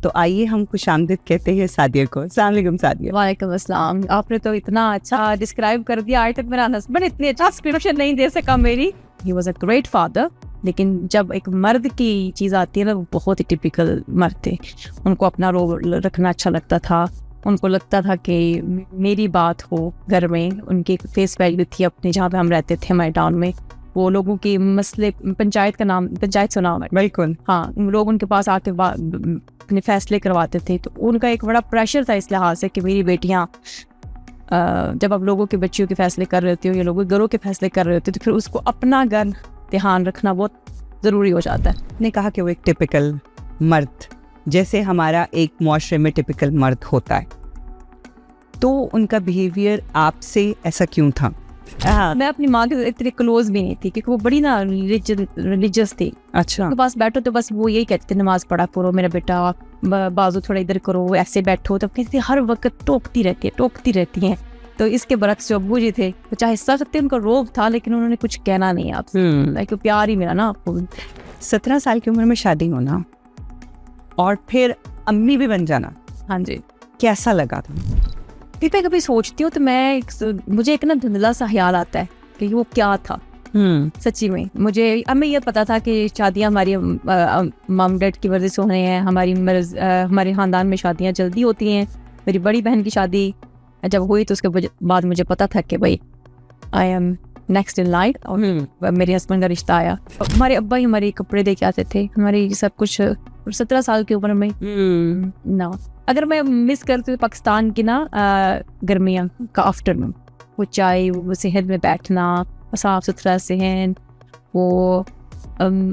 तो आइए हम खुशामदीद कहते हैं सादिया को। अस्सलाम वालेकुम सादिया। वालेकुम अस्सलाम। आपने तो इतना अच्छा डिस्क्राइब कर दिया, आज तक मेरा हस्बैंड इतनी अच्छा डिस्क्रिप्शन नहीं दे सका मेरी। He was a great father, लेकिन जब एक मर्द की चीज़ आती है ना, वो बहुत ही टिपिकल मर्द थे। उनको अपना रोल रखना अच्छा लगता था, उनको लगता था कि मेरी बात हो घर में। उनकी एक फेस वैल्यू थी अपने, जहाँ पे हम रहते थे हमारे टाउन में। वो लोगों के मसले, पंचायत का नाम, पंचायत सुना हुआ है? बिल्कुल, हाँ। लोग उनके पास आके अपने फैसले करवाते थे, तो उनका एक बड़ा प्रेशर था इस लिहाज से कि मेरी बेटियाँ, जब आप लोगों के बच्चियों के फैसले कर रहे होते हो या लोगों के घरों के फैसले कर रहे होते हो, तो फिर उसको अपना घर ध्यान रखना बहुत ज़रूरी हो जाता है। ने कहा कि वो एक टिपिकल मर्द, जैसे हमारा एक मुआशरे में टिपिकल मर्द होता है, तो उनका बिहेवियर आपसे ऐसा क्यों था? मैं अपनी माँ के इतने क्लोज भी नहीं थी, क्योंकि वो बड़ी ना रिलीजियस थी। अच्छा। उनके पास बैठो तो बस वो यही कहते थे, नमाज पढ़ा करो मेरा बेटा, बाजू थोड़ा इधर करो, ऐसे बैठो। तो कहती हर वक्त टोकती रहती हैं। तो इसके बरक्स जो अब्बू जी थे, वो चाहे सख्त, उनका रोब था, लेकिन उन्होंने कुछ कहना नहीं आपसे, क्योंकि प्यार ही मेरा ना आपको। 17 साल की उम्र में शादी होना और फिर अम्मी भी बन जाना, हाँ जी, कैसा लगा था? फिर मैं कभी सोचती हूँ तो मुझे एक ना धुंधला सा ख्याल आता है कि वो क्या था। सच्ची में मुझे हमें ये पता था कि शादियाँ हमारी मम डैड की वजह से हो रही हैं, हमारे ख़ानदान में शादियाँ जल्दी होती हैं। मेरी बड़ी बहन की शादी जब हुई तो उसके बाद मुझे पता था कि भाई I am next in line, और मेरे हस्बैंड का रिश्ता आया। हमारे अब्बा ही हमारे कपड़े दे के आते थे, हमारी सब कुछ। 17 साल की उम्र में ना, अगर मैं मिस करती हूँ पाकिस्तान की ना गर्मियाँ का आफ्टरनून, वो चाय, वो सेहत में बैठना, साफ सुथरा सहन, वो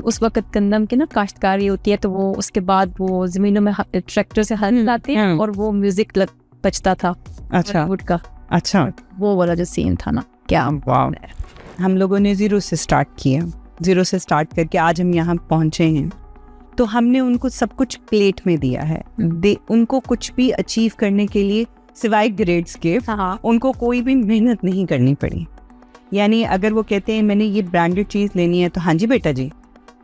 उस वक्त गंदम की ना काश्तकारी होती है, तो वो उसके बाद वो ज़मीनों में ट्रैक्टर से हल लाते हैं और वो म्यूजिक बजता था। अच्छा वुड का। अच्छा, वो वाला जो सीन था ना, क्या हम लोगों ने ज़ीरो से स्टार्ट किया, ज़ीरो से स्टार्ट करके आज हम यहाँ पहुँचे हैं। तो हमने उनको सब कुछ प्लेट में दिया है। उनको कुछ भी अचीव करने के लिए सिवाय ग्रेड्स के उनको कोई भी मेहनत नहीं करनी पड़ी। यानी अगर वो कहते हैं मैंने ये ब्रांडेड चीज़ लेनी है, तो हाँ जी बेटा जी,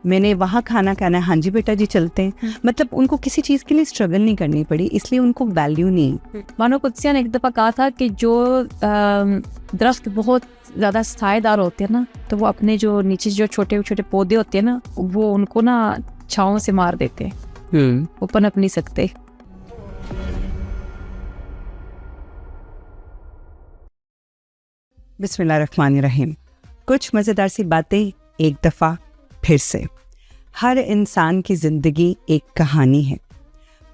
मैंने वहाँ खाना खाना है, हाँ जी बेटा जी चलते हैं। मतलब उनको किसी चीज़ के लिए स्ट्रगल नहीं करनी पड़ी, इसलिए उनको वैल्यू नहीं। मानो कुदसिया ने एक दफ़ा कहा था कि जो दरख्त बहुत ज़्यादा सायेदार होते हैं ना, तो वो अपने जो नीचे जो छोटे छोटे पौधे होते हैं ना, वो उनको ना छाँव से मार देते हैं, वो पनप नहीं सकते। बिस्मिल्लाहिर्रहमानिर्रहीम। कुछ मज़ेदार सी बातें एक दफ़ा फिर से। हर इंसान की ज़िंदगी एक कहानी है।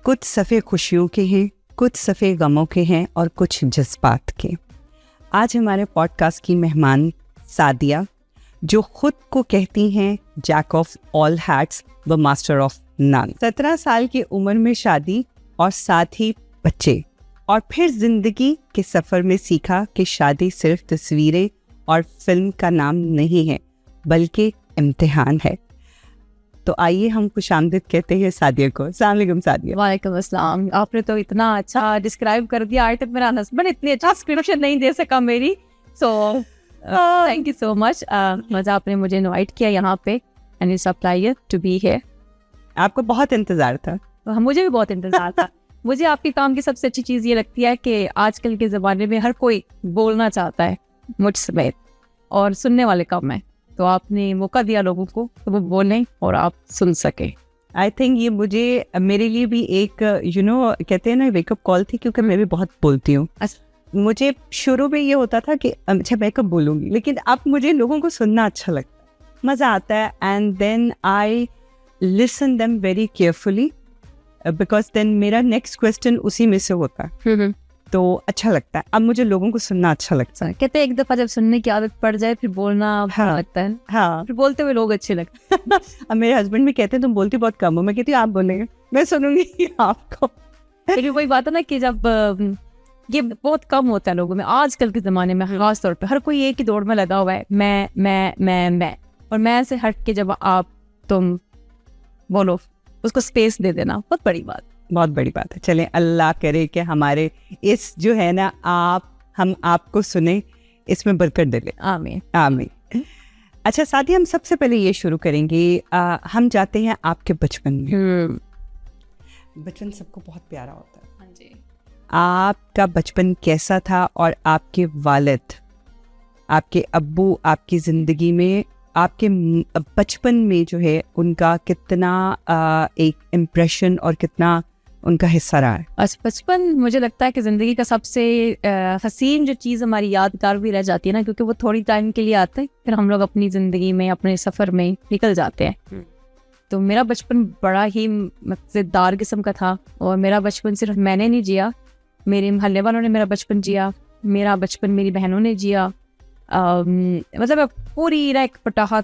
कुछ सफ़े खुशियों के हैं, कुछ सफ़े गमों के हैं और कुछ जज्बात के। आज हमारे पॉडकास्ट की मेहमान सादिया, जो खुद को कहती हैं जैक ऑफ ऑल हैट्स व मास्टर ऑफ नन। 17 साल की उम्र में शादी और साथ ही बच्चे, और फिर जिंदगी के सफ़र में सीखा कि शादी सिर्फ तस्वीरें और फिल्म का नाम नहीं है, बल्कि इम्तिहान है। तो आइए हम खुशामदीद कहते हैं सादिया को। अस्सलाम वालेकुम सादिया। वालेकुम अस्सलाम। आपने तो इतना अच्छा डिस्क्राइब कर दिया, आज तक मेरा हस्बैंड इतनी अच्छा डिस्क्रिप्शन नहीं दे सका मेरी। So thank you so much. मज़ा आपने मुझे इनवाइट किया यहाँ पे, and it's a pleasure to be here. आपको बहुत इंतज़ार था। मुझे भी बहुत इंतज़ार था। मुझे आपके काम की सबसे अच्छी चीज़ ये लगती है कि आजकल के ज़माने में हर कोई बोलना चाहता है, मुझ समेत, और सुनने वाले कम है। तो आपने मौका दिया लोगों को तो वो बोलें और आप सुन सके। आई थिंक ये मेरे लिए भी एक कहते हैं ना वेकअप कॉल थी, क्योंकि मैं भी बहुत बोलती हूँ। मुझे शुरू में ये होता था कि अच्छा मैं कब बोलूँगी, लेकिन अब मुझे लोगों को सुनना अच्छा लगता है, मज़ा आता है। And then I listen them very carefully, because then मेरा नेक्स्ट क्वेश्चन उसी में से होता है, तो अच्छा लगता है। अब मुझे लोगों को सुनना अच्छा लगता है। कहते हैं एक दफ़ा जब सुनने की आदत पड़ जाए फिर बोलना लगता है। हाँ, फिर बोलते हुए लोग अच्छे लगते हैं। अब मेरे हस्बैंड भी कहते हैं तुम बोलती बहुत कम हो। मैं कहती हूँ आप बोलेंगे, मैं सुनूंगी आपको। लेकिन वही बात है ना कि जब ये बहुत कम होता है लोगों में आजकल के ज़माने में, ख़ास तौर पे हर कोई एक ही दौड़ में लगा हुआ है, मैं और मैं से हट के जब आप तुम बोलो, उसको स्पेस दे देना बहुत बड़ी बात है। चलें, अल्लाह करे कि हमारे इस जो है ना हम आपको सुने, इसमें बरकत दे ले। आमीन आमीन। अच्छा साथी, हम सबसे पहले ये शुरू करेंगे, हम जाते हैं आपके बचपन में। बचपन सबको बहुत प्यारा होता है। हाँ जी। आपका बचपन कैसा था और आपके वालिद, आपके अब्बू आपकी ज़िंदगी में आपके बचपन में जो है उनका कितना एक इम्प्रेशन और कितना उनका हिस्सा रहा है? बचपन मुझे लगता है कि ज़िंदगी का सबसे हसीन जो चीज़ हमारी यादगार भी रह जाती है ना, क्योंकि वो थोड़ी टाइम के लिए आते हैं, फिर हम लोग अपनी ज़िंदगी में अपने सफ़र में निकल जाते हैं। तो मेरा बचपन बड़ा ही मज़ेदार किस्म का था, और मेरा बचपन सिर्फ मैंने नहीं जिया, मेरे मोहल्ले वालों ने मेरा बचपन जिया, मेरा बचपन मेरी बहनों ने जिया। मतलब पूरी ना एक पटाखा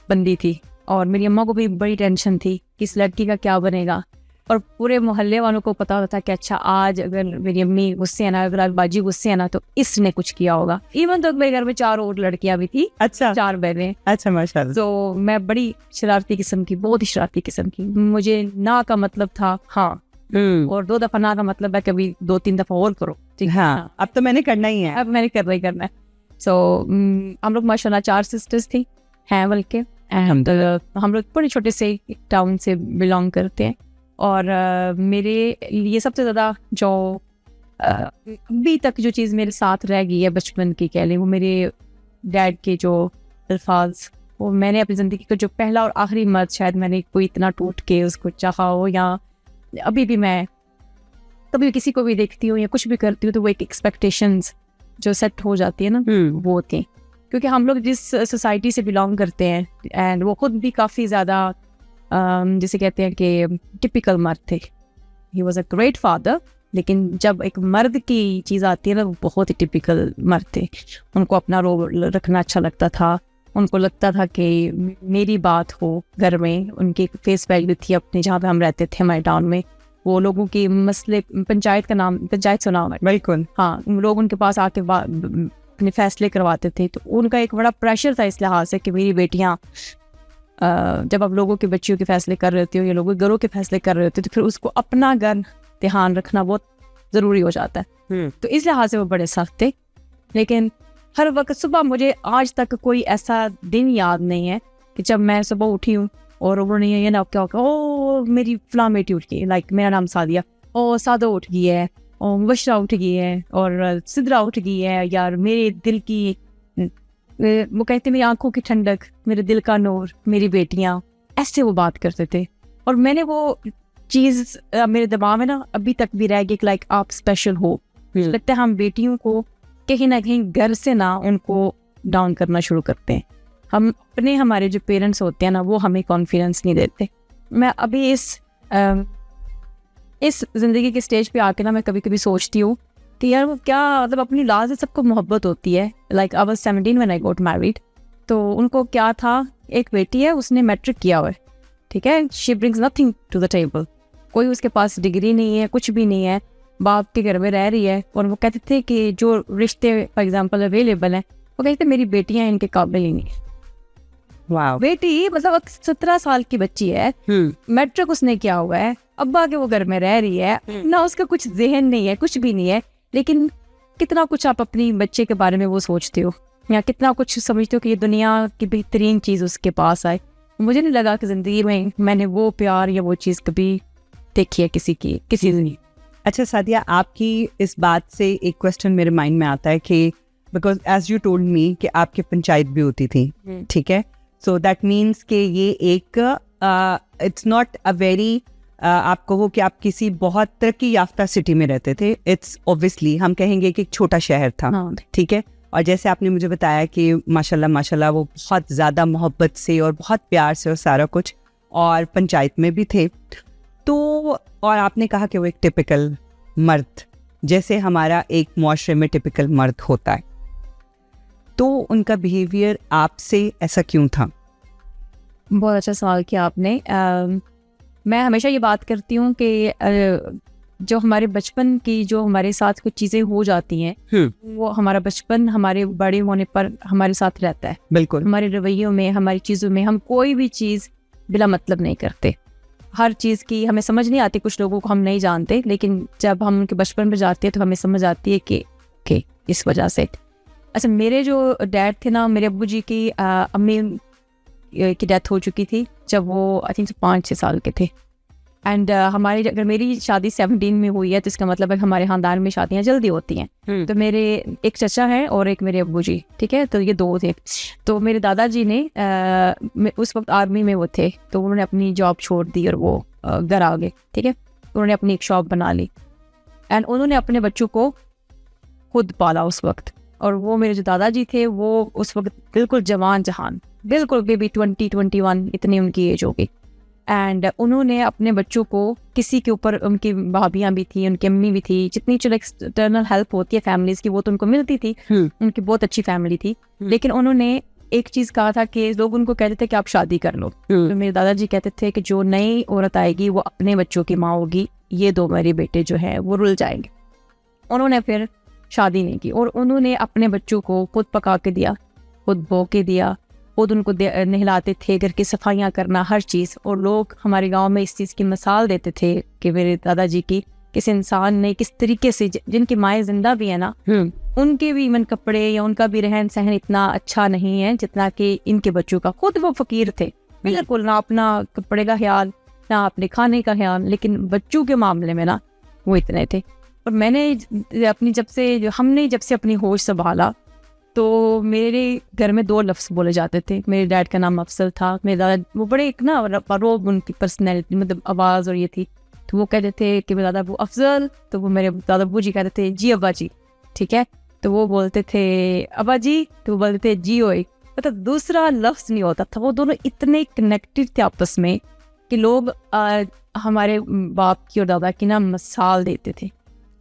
बंदी थी, और मेरी अम्मा को भी बड़ी टेंशन थी कि इस लड़की का क्या बनेगा, और पूरे मोहल्ले वालों को पता होता था कि अच्छा आज अगर मेरी अम्मी गुस्से है ना, अगर बाजी गुस्से है ना, तो इसने कुछ किया होगा। इवन तो मेरे घर में 4 और लड़कियां भी थी। अच्छा। 4 बहनें। अच्छा, माशाल्लाह। तो मैं बड़ी शरारती किस्म की, बहुत ही शरारती किस्म की। मुझे ना का मतलब था हाँ, और 2 दफा ना का मतलब है कभी 2-3 दफा और करो। ठीक है, हाँ, अब तो मैंने करना ही है। अब मैंने करना है। सो हम लोग माशाल्लाह 4 सिस्टर्स थी, हैं बल्कि। हम लोग बड़े छोटे से एक टाउन से बिलोंग करते हैं, और मेरे लिए सबसे ज़्यादा जो अभी तक जो चीज़ मेरे साथ रह गई है बचपन की, कह लें, वो मेरे डैड के जो अल्फाज, वो मैंने अपनी ज़िंदगी का जो पहला और आखिरी मर्द शायद मैंने कोई इतना टूट के उसको चाहा हो, या अभी भी मैं कभी किसी को भी देखती हूँ या कुछ भी करती हूँ तो वो एक एक्सपेक्टेशंस जो सेट हो जाती है ना, वो होती है। क्योंकि हम लोग जिस सोसाइटी से बिलोंग करते हैं, एंड वो खुद भी काफ़ी ज़्यादा जिसे कहते हैं कि टिपिकल मर्द थे। He was a great father, लेकिन जब एक मर्द की चीज़ आती है ना, वो बहुत ही टिपिकल मर्द थे। उनको अपना रोल रखना अच्छा लगता था, उनको लगता था कि मेरी बात हो घर में। उनकी एक फेस वैल्यू थी अपने, जहाँ पे हम रहते थे हमारे टाउन में, वो लोगों के मसले, पंचायत का नाम, पंचायत सुना हुआ है? बिल्कुल। हाँ, लोग उनके पास आके अपने फैसले करवाते थे। तो उनका एक बड़ा प्रेशर था इस लिहाज से कि मेरी बेटियाँ, जब आप लोगों के बच्चियों के फैसले कर रहे होते हो या लोगों के घरों के फैसले कर रहे होते हो, तो फिर उसको अपना घर ध्यान रखना बहुत ज़रूरी हो जाता है। तो इस लिहाज से वो बड़े सख्त थे। लेकिन हर वक्त सुबह, मुझे आज तक कोई ऐसा दिन याद नहीं है कि जब मैं सुबह उठी हूँ और उन्होंने ये ना क्या होगा, ओ मेरी फलां बेटी उठ गई, लाइक मेरा नाम सादिया, ओ सादो उठ गई है, और मुबशरा उठ गई है, और सिद्रा उठ गई है, यार मेरे दिल की, वो कहते मेरी आंखों की ठंडक, मेरे दिल का नूर, मेरी बेटियां, ऐसे वो बात करते थे। और मैंने वो चीज़ मेरे दिमाग में ना अभी तक भी रह गई, लाइक आप स्पेशल हो। लगता है हम बेटियों को कहीं ना कहीं घर से ना उनको डाउन करना शुरू करते हैं। हम अपने, हमारे जो पेरेंट्स होते हैं ना, वो हमें कॉन्फिडेंस नहीं देते। मैं अभी इस ज़िंदगी के स्टेज पे आके ना, मैं कभी कभी सोचती हूँ कि यार वो क्या, मतलब अपनी लाज से सबको मोहब्बत होती है। Like I was 17 when I got married. तो उनको क्या था, एक बेटी है, उसने मैट्रिक किया हुआ है, ठीक है, she brings nothing to the table, कोई उसके पास डिग्री नहीं है, कुछ भी नहीं है, बाप के घर में रह रही है। और वो कहते थे कि जो रिश्ते फॉर एग्जांपल अवेलेबल हैं, वो कहते थे मेरी बेटियां इनके काबिल ही नहीं। वाह। बेटी मतलब 17 साल की बच्ची है, मैट्रिक उसने किया हुआ है, अब्बा के वो घर में रह रही है ना, उसका कुछ ज़हन नहीं है, कुछ भी नहीं है। लेकिन कितना कुछ आप अपनी बच्चे के बारे में वो सोचते हो, या कितना कुछ समझते हो कि ये दुनिया की बेहतरीन चीज़ उसके पास आए। मुझे नहीं लगा कि ज़िंदगी में मैंने वो प्यार या वो चीज़ कभी देखी है किसी ने। अच्छा सादिया, आपकी इस बात से एक क्वेश्चन मेरे माइंड में आता है कि because as you told me कि आपकी पंचायत भी होती थी, ठीक है, सो दैट मीन्स कि ये एक इट्स नॉट अ वेरी, आप कहो कि आप किसी बहुत तरक्की याफ्ता सिटी में रहते थे। इट्स ऑब्वियसली हम कहेंगे कि एक छोटा शहर था, ठीक है। और जैसे आपने मुझे बताया कि माशाल्लाह माशाल्लाह वो बहुत ज़्यादा मोहब्बत से और बहुत प्यार से और सारा कुछ, और पंचायत में भी थे। तो और आपने कहा कि वो एक टिपिकल मर्द, जैसे हमारा एक मुआशरे में टिपिकल मर्द होता है, तो उनका बिहेवियर आपसे ऐसा क्यों था? बहुत अच्छा सवाल किया आपने। मैं हमेशा ये बात करती हूँ कि जो हमारे बचपन की जो हमारे साथ कुछ चीज़ें हो जाती हैं, वो हमारा बचपन हमारे बड़े होने पर हमारे साथ रहता है। बिल्कुल। हमारे रवैयों में, हमारी चीज़ों में, हम कोई भी चीज़ बिला मतलब नहीं करते। हर चीज़ की हमें समझ नहीं आती, कुछ लोगों को हम नहीं जानते, लेकिन जब हम उनके बचपन में जाते हैं तो हमें समझ आती है कि इस वजह से। अच्छा, मेरे जो डैड थे ना, मेरे अब्बू जी की अम्मी की डेथ हो चुकी थी जब वो आई थिंक 5-6 साल के थे। एंड हमारी अगर मेरी शादी 17 में हुई है तो इसका मतलब है हमारे खानदान में शादियाँ जल्दी होती हैं। तो मेरे एक चचा है और एक मेरे अब्बू जी, ठीक है, तो ये दो थे। तो मेरे दादाजी ने उस वक्त आर्मी में वो थे, तो उन्होंने अपनी जॉब छोड़ दी और वो घर आ गए, ठीक है। उन्होंने अपनी एक शॉप बना ली एंड उन्होंने अपने बच्चों को खुद पाला उस वक्त। और वो मेरे जो दादाजी थे वो उस वक्त बिल्कुल जवान जहान, बिल्कुल बेबी 20-21 इतनी उनकी एज होगी। एंड उन्होंने अपने बच्चों को किसी के ऊपर, उनकी भाभियाँ भी थी, उनकी अम्मी भी थी, जितनी चलो एक्सटर्नल हेल्प होती है फैमिलीज की वो तो उनको मिलती थी, उनकी बहुत अच्छी फैमिली थी। लेकिन उन्होंने एक चीज़ कहा था कि लोग उनको कहते थे कि आप शादी कर लो। तो मेरे दादाजी कहते थे कि जो नई औरत आएगी वो अपने बच्चों की माँ होगी, ये दो मेरे बेटे जो है वो रुल जाएंगे। उन्होंने फिर शादी नहीं की और उन्होंने अपने बच्चों को खुद पका के दिया, खुद बो के दिया, खुद उनको नहलाते थे, घर की सफाइयाँ करना, हर चीज़। और लोग हमारे गांव में इस चीज़ की मिसाल देते थे कि मेरे दादाजी की किस इंसान ने किस तरीके से, जिनकी माएँ जिंदा भी है ना, उनके भी इवन कपड़े या उनका भी रहन सहन इतना अच्छा नहीं है जितना कि इनके बच्चों का। खुद वो फकीर थे बिल्कुल, ना अपना कपड़े का ख्याल ना अपने खाने का ख्याल, लेकिन बच्चों के मामले में ना वो इतने थे। और मैंने अपनी हमने जब से अपनी होश संभाला तो मेरे घर में 2 लफ्ज़ बोले जाते थे। मेरे डैड का नाम अफसल था, मेरे दादा वो बड़े एक ना रोब उनकी पर्सनैलिटी, मतलब आवाज़ और ये थी, तो वो कहते थे कि मेरे दादा वो अफजल, तो वो मेरे दादा अब्बू जी कहते थे जी अब्बा जी, ठीक है। तो वो बोलते थे अब्बा जी, तो वो बोलते थे जी ओए, मतलब दूसरा लफ्ज़ नहीं होता था। वो दोनों इतने कनेक्टेड थे आपस में कि लोग हमारे बाप की और दादा की ना मिसाल देते थे।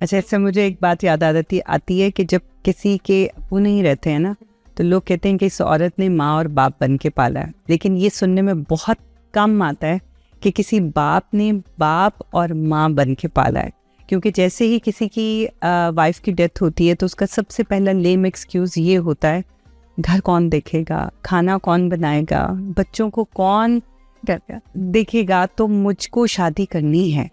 अच्छा, इससे मुझे एक बात याद आती है कि जब किसी के अब्बू नहीं रहते हैं ना, तो लोग कहते हैं कि इस औरत ने माँ और बाप बन के पाला है। लेकिन ये सुनने में बहुत कम आता है कि किसी बाप ने बाप और माँ बन के पाला है। क्योंकि जैसे ही किसी की वाइफ की डेथ होती है तो उसका सबसे पहला लेम एक्सक्यूज़ ये होता है, घर कौन देखेगा, खाना कौन बनाएगा, बच्चों को कौन देखेगा, तो मुझको शादी करनी है।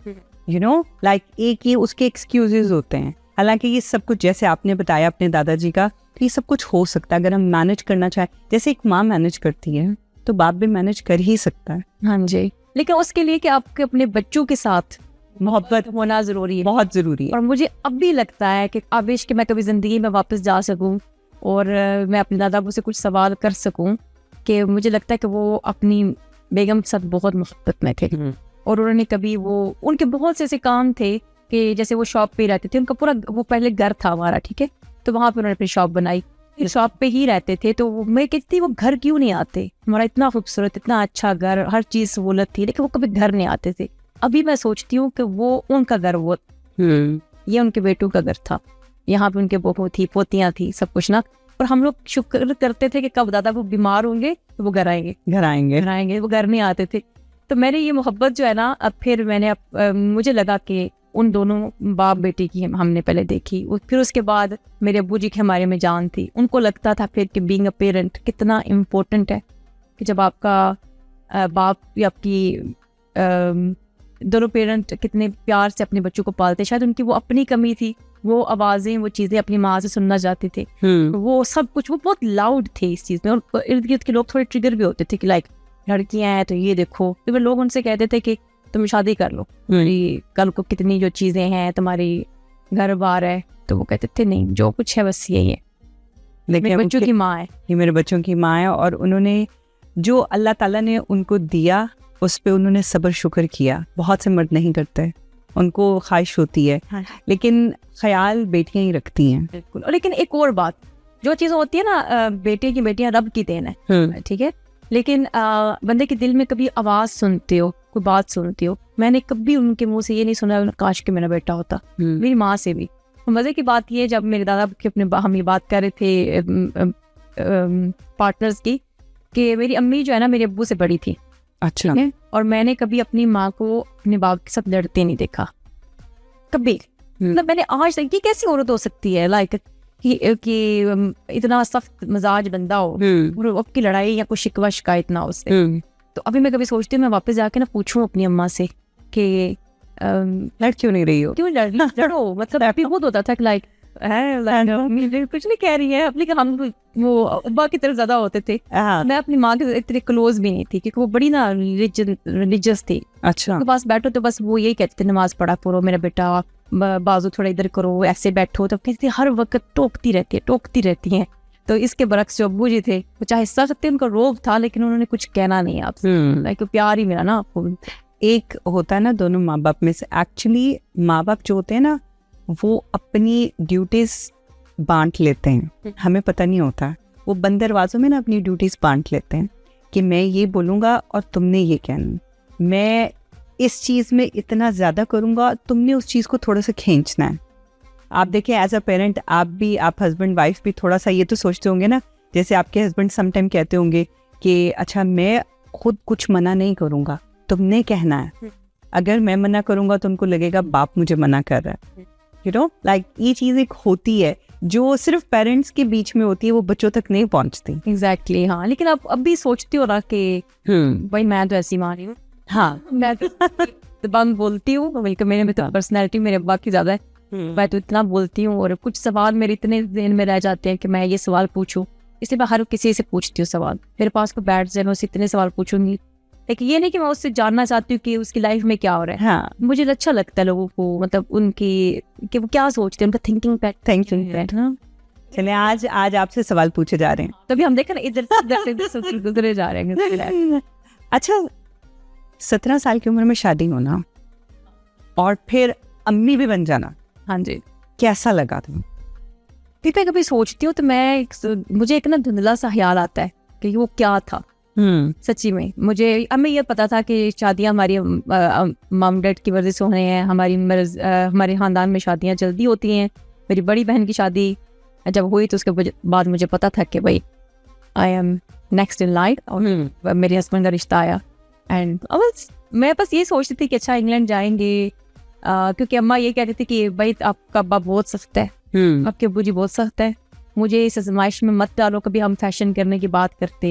यू नो, लाइक एक ये उसके एक्सक्यूजेस होते हैं। हालांकि ये सब कुछ जैसे आपने बताया अपने दादाजी का, तो ये सब कुछ हो सकता है अगर हम मैनेज करना चाहें। जैसे एक माँ मैनेज करती है तो बाप भी मैनेज कर ही सकता है। हाँ जी, लेकिन उसके लिए कि आपके अपने बच्चों के साथ मोहब्बत होना ज़रूरी है, बहुत ज़रूरी है। और मुझे अब भी लगता है कि आवेश कि मैं कभी ज़िंदगी में वापस जा सकूं और मैं अपने दादा अब्बू से कुछ सवाल कर सकूं, कि मुझे लगता है कि वो अपनी बेगम के साथ बहुत मोहब्बत में थे। और उन्होंने कभी उनके बहुत से ऐसे काम थे कि जैसे वो शॉप पे रहते थे, उनका पूरा वो पहले घर था हमारा, ठीक है, तो वहाँ पे उन्होंने अपनी शॉप बनाई, शॉप पे ही रहते थे। तो मैं कहती थी वो घर क्यों नहीं आते, हमारा इतना खूबसूरत इतना अच्छा घर, हर चीज़ सहूलत थी, लेकिन वो कभी घर नहीं आते थे। अभी मैं सोचती हूँ कि वो उनका घर वो ये उनके बेटों का घर था, यहाँ पे उनके बहू थी, पोतियाँ थी, सब कुछ ना। और हम लोग शुक्र करते थे कि कब दादा वो बीमार होंगे तो वो घर आएंगे, वो घर नहीं आते थे। तो मैंने ये मोहब्बत जो है ना, अब फिर मुझे लगा कि उन दोनों बाप बेटे की हमने पहले देखी, फिर उसके बाद मेरे अब्बू जी की हमारे में जान थी। उनको लगता था फिर कि बीइंग अ पेरेंट कितना इम्पोर्टेंट है, कि जब आपका बाप या आपकी दोनों पेरेंट कितने प्यार से अपने बच्चों को पालते। शायद उनकी वो अपनी कमी थी, वो आवाज़ें वो चीज़ें अपनी माँ से सुनना चाहते थे, वो सब कुछ वो बहुत लाउड थे इस चीज़ में। और इर्द गिर्द के लोग थोड़े ट्रिगर भी होते थे कि लाइक लड़कियां हैं तो ये देखो, तो लोग उनसे कहते थे कि तुम शादी कर लो, कल को कितनी जो चीज़ें हैं, तुम्हारी घर बार है। तो वो कहते थे नहीं, जो कुछ है बस यही है, मेरे बच्चों की माँ है, ये मेरे बच्चों की माँ है। और उन्होंने जो अल्लाह ताला ने उनको दिया उस पे उन्होंने सब्र शुक्र किया। बहुत से मर्द नहीं करते, उनको ख्वाहिश होती है, लेकिन ख्याल बेटियां ही रखती हैं। बिल्कुल। और लेकिन एक और बात, जो चीज़ होती है ना, बेटे की बेटियां रब की देन है, ठीक है, लेकिन बंदे के दिल में कभी आवाज़ सुनते हो, कोई बात सुनते हो। मैंने कभी उनके मुंह से ये नहीं सुना काश के मेरा बेटा होता, मेरी माँ से भी। मज़े की बात ये, जब मेरे दादा के हम ये बात कर रहे थे पार्टनर्स की, कि मेरी अम्मी जो है ना मेरे अब्बू से बड़ी थी, अच्छा, और मैंने कभी अपनी माँ को अपने बाप के साथ लड़ते नहीं देखा कभी। मतलब मैंने आज तक, ये कैसी औरत हो सकती है लाइक कि इतना सख्त मिजाज बंदा हो और आपकी लड़ाई या कोई शिकवा शिकायत ना हो उससे। तो अभी मैं कभी सोचती हूँ मैं वापस जाके ना पूछूं अपनी अम्मा से कि लड़ क्यों नहीं रही हो, क्यों लड़ो। मतलब बहुत होता था कि लाइक है मुझे कुछ नहीं कह रही है अपनी, हम वो अब्बा की तरफ ज्यादा होते थे। मैं अपनी माँ के इतने क्लोज भी नहीं थी क्योंकि वो बड़ी ना रिलीजियस थी। अच्छा। तो पास बैठो तो बस वो यही कहते थे नमाज पढ़ा करो मेरा बेटा, बाजू थोड़ा इधर करो, ऐसे बैठो। तो कहती हर वक्त टोकती रहती हैं। तो इसके बरक्स जो अब्बू जी थे वो चाहे सख्त थे, उनका रोब था, लेकिन उन्होंने कुछ कहना नहीं आपसे, लाइक प्यार ही मिला ना आपको। एक होता है ना दोनों माँ बाप में से, एक्चुअली माँ बाप जो होते हैं ना वो अपनी ड्यूटीज बांट लेते हैं, हमें पता नहीं होता। वो बंद दरवाजों में ना अपनी ड्यूटीज बांट लेते हैं कि मैं ये बोलूँगा और तुमने ये कहना, मैं इस चीज़ में इतना ज़्यादा करूँगा, तुमने उस चीज़ को थोड़ा सा खींचना है। आप देखिए एज अ पेरेंट आप हस्बैंड वाइफ भी थोड़ा सा ये तो सोचते होंगे ना, जैसे आपके हस्बैंड समटाइम कहते होंगे कि अच्छा मैं खुद कुछ मना नहीं करूँगा, तुमने कहना है। अगर मैं मना करूँगा तो उनको लगेगा बाप मुझे मना कर रहा है। यू नो लाइक ये चीज़ एक होती है जो सिर्फ पेरेंट्स के बीच में होती है, वो बच्चों तक नहीं पहुँचती। एग्जैक्टली हाँ, लेकिन आप अब भी सोचती हो ना कि भाई मैं तो ऐसी माँ रही हूँ, हाँ मैं तो बंद बोलती हूँ, बल्कि मेरे में तो पर्सनैलिटी मेरे अब्बा की ज़्यादा है, मैं तो इतना बोलती हूँ। और कुछ सवाल मेरे इतने ज़हन में रह जाते हैं कि मैं ये सवाल पूछूं, इसलिए मैं हर किसी से पूछती हूँ सवाल। मेरे पास को बैठ जाए मैं उससे इतने सवाल पूछूंगी, लेकिन ये नहीं कि मैं उससे जानना चाहती हूँ कि उसकी लाइफ में क्या हो रहा है। हाँ, मुझे अच्छा लगता है लोगों को, मतलब उनकी कि वो क्या सोचते हैं, उनका थिंकिंग पैटर्न। चले आज आपसे सवाल पूछे जा रहे हैं, तभी हम देखें ना इधर से गुजरे जा रहे हैं। अच्छा 17 साल की उम्र में शादी होना और फिर अम्मी भी बन जाना, हाँ जी, कैसा लगा तुम्हें? फिर मैं कभी सोचती हूँ तो मुझे एक ना धुंधला सा ख्याल आता है कि वो क्या था। सच्ची में मुझे अब मैं ये पता था कि शादियाँ हमारी मम डैड की वजह से होने हैं, हमारे ख़ानदान में शादियाँ जल्दी होती हैं। मेरी बड़ी बहन की शादी जब हुई तो उसके बाद मुझे पता था कि भाई I am next in line, और मेरे हस्बैंड का रिश्ता आया। एंड मैं बस ये सोचती थी कि अच्छा इंग्लैंड जाएंगे, क्योंकि अम्मा ये कहती थी कि भाई आपका अब्बा बहुत सख्त है, आपके अब्बू जी बहुत सख्त है, मुझे इस आजमाइश में मत डालो। कभी हम फैशन करने की बात करते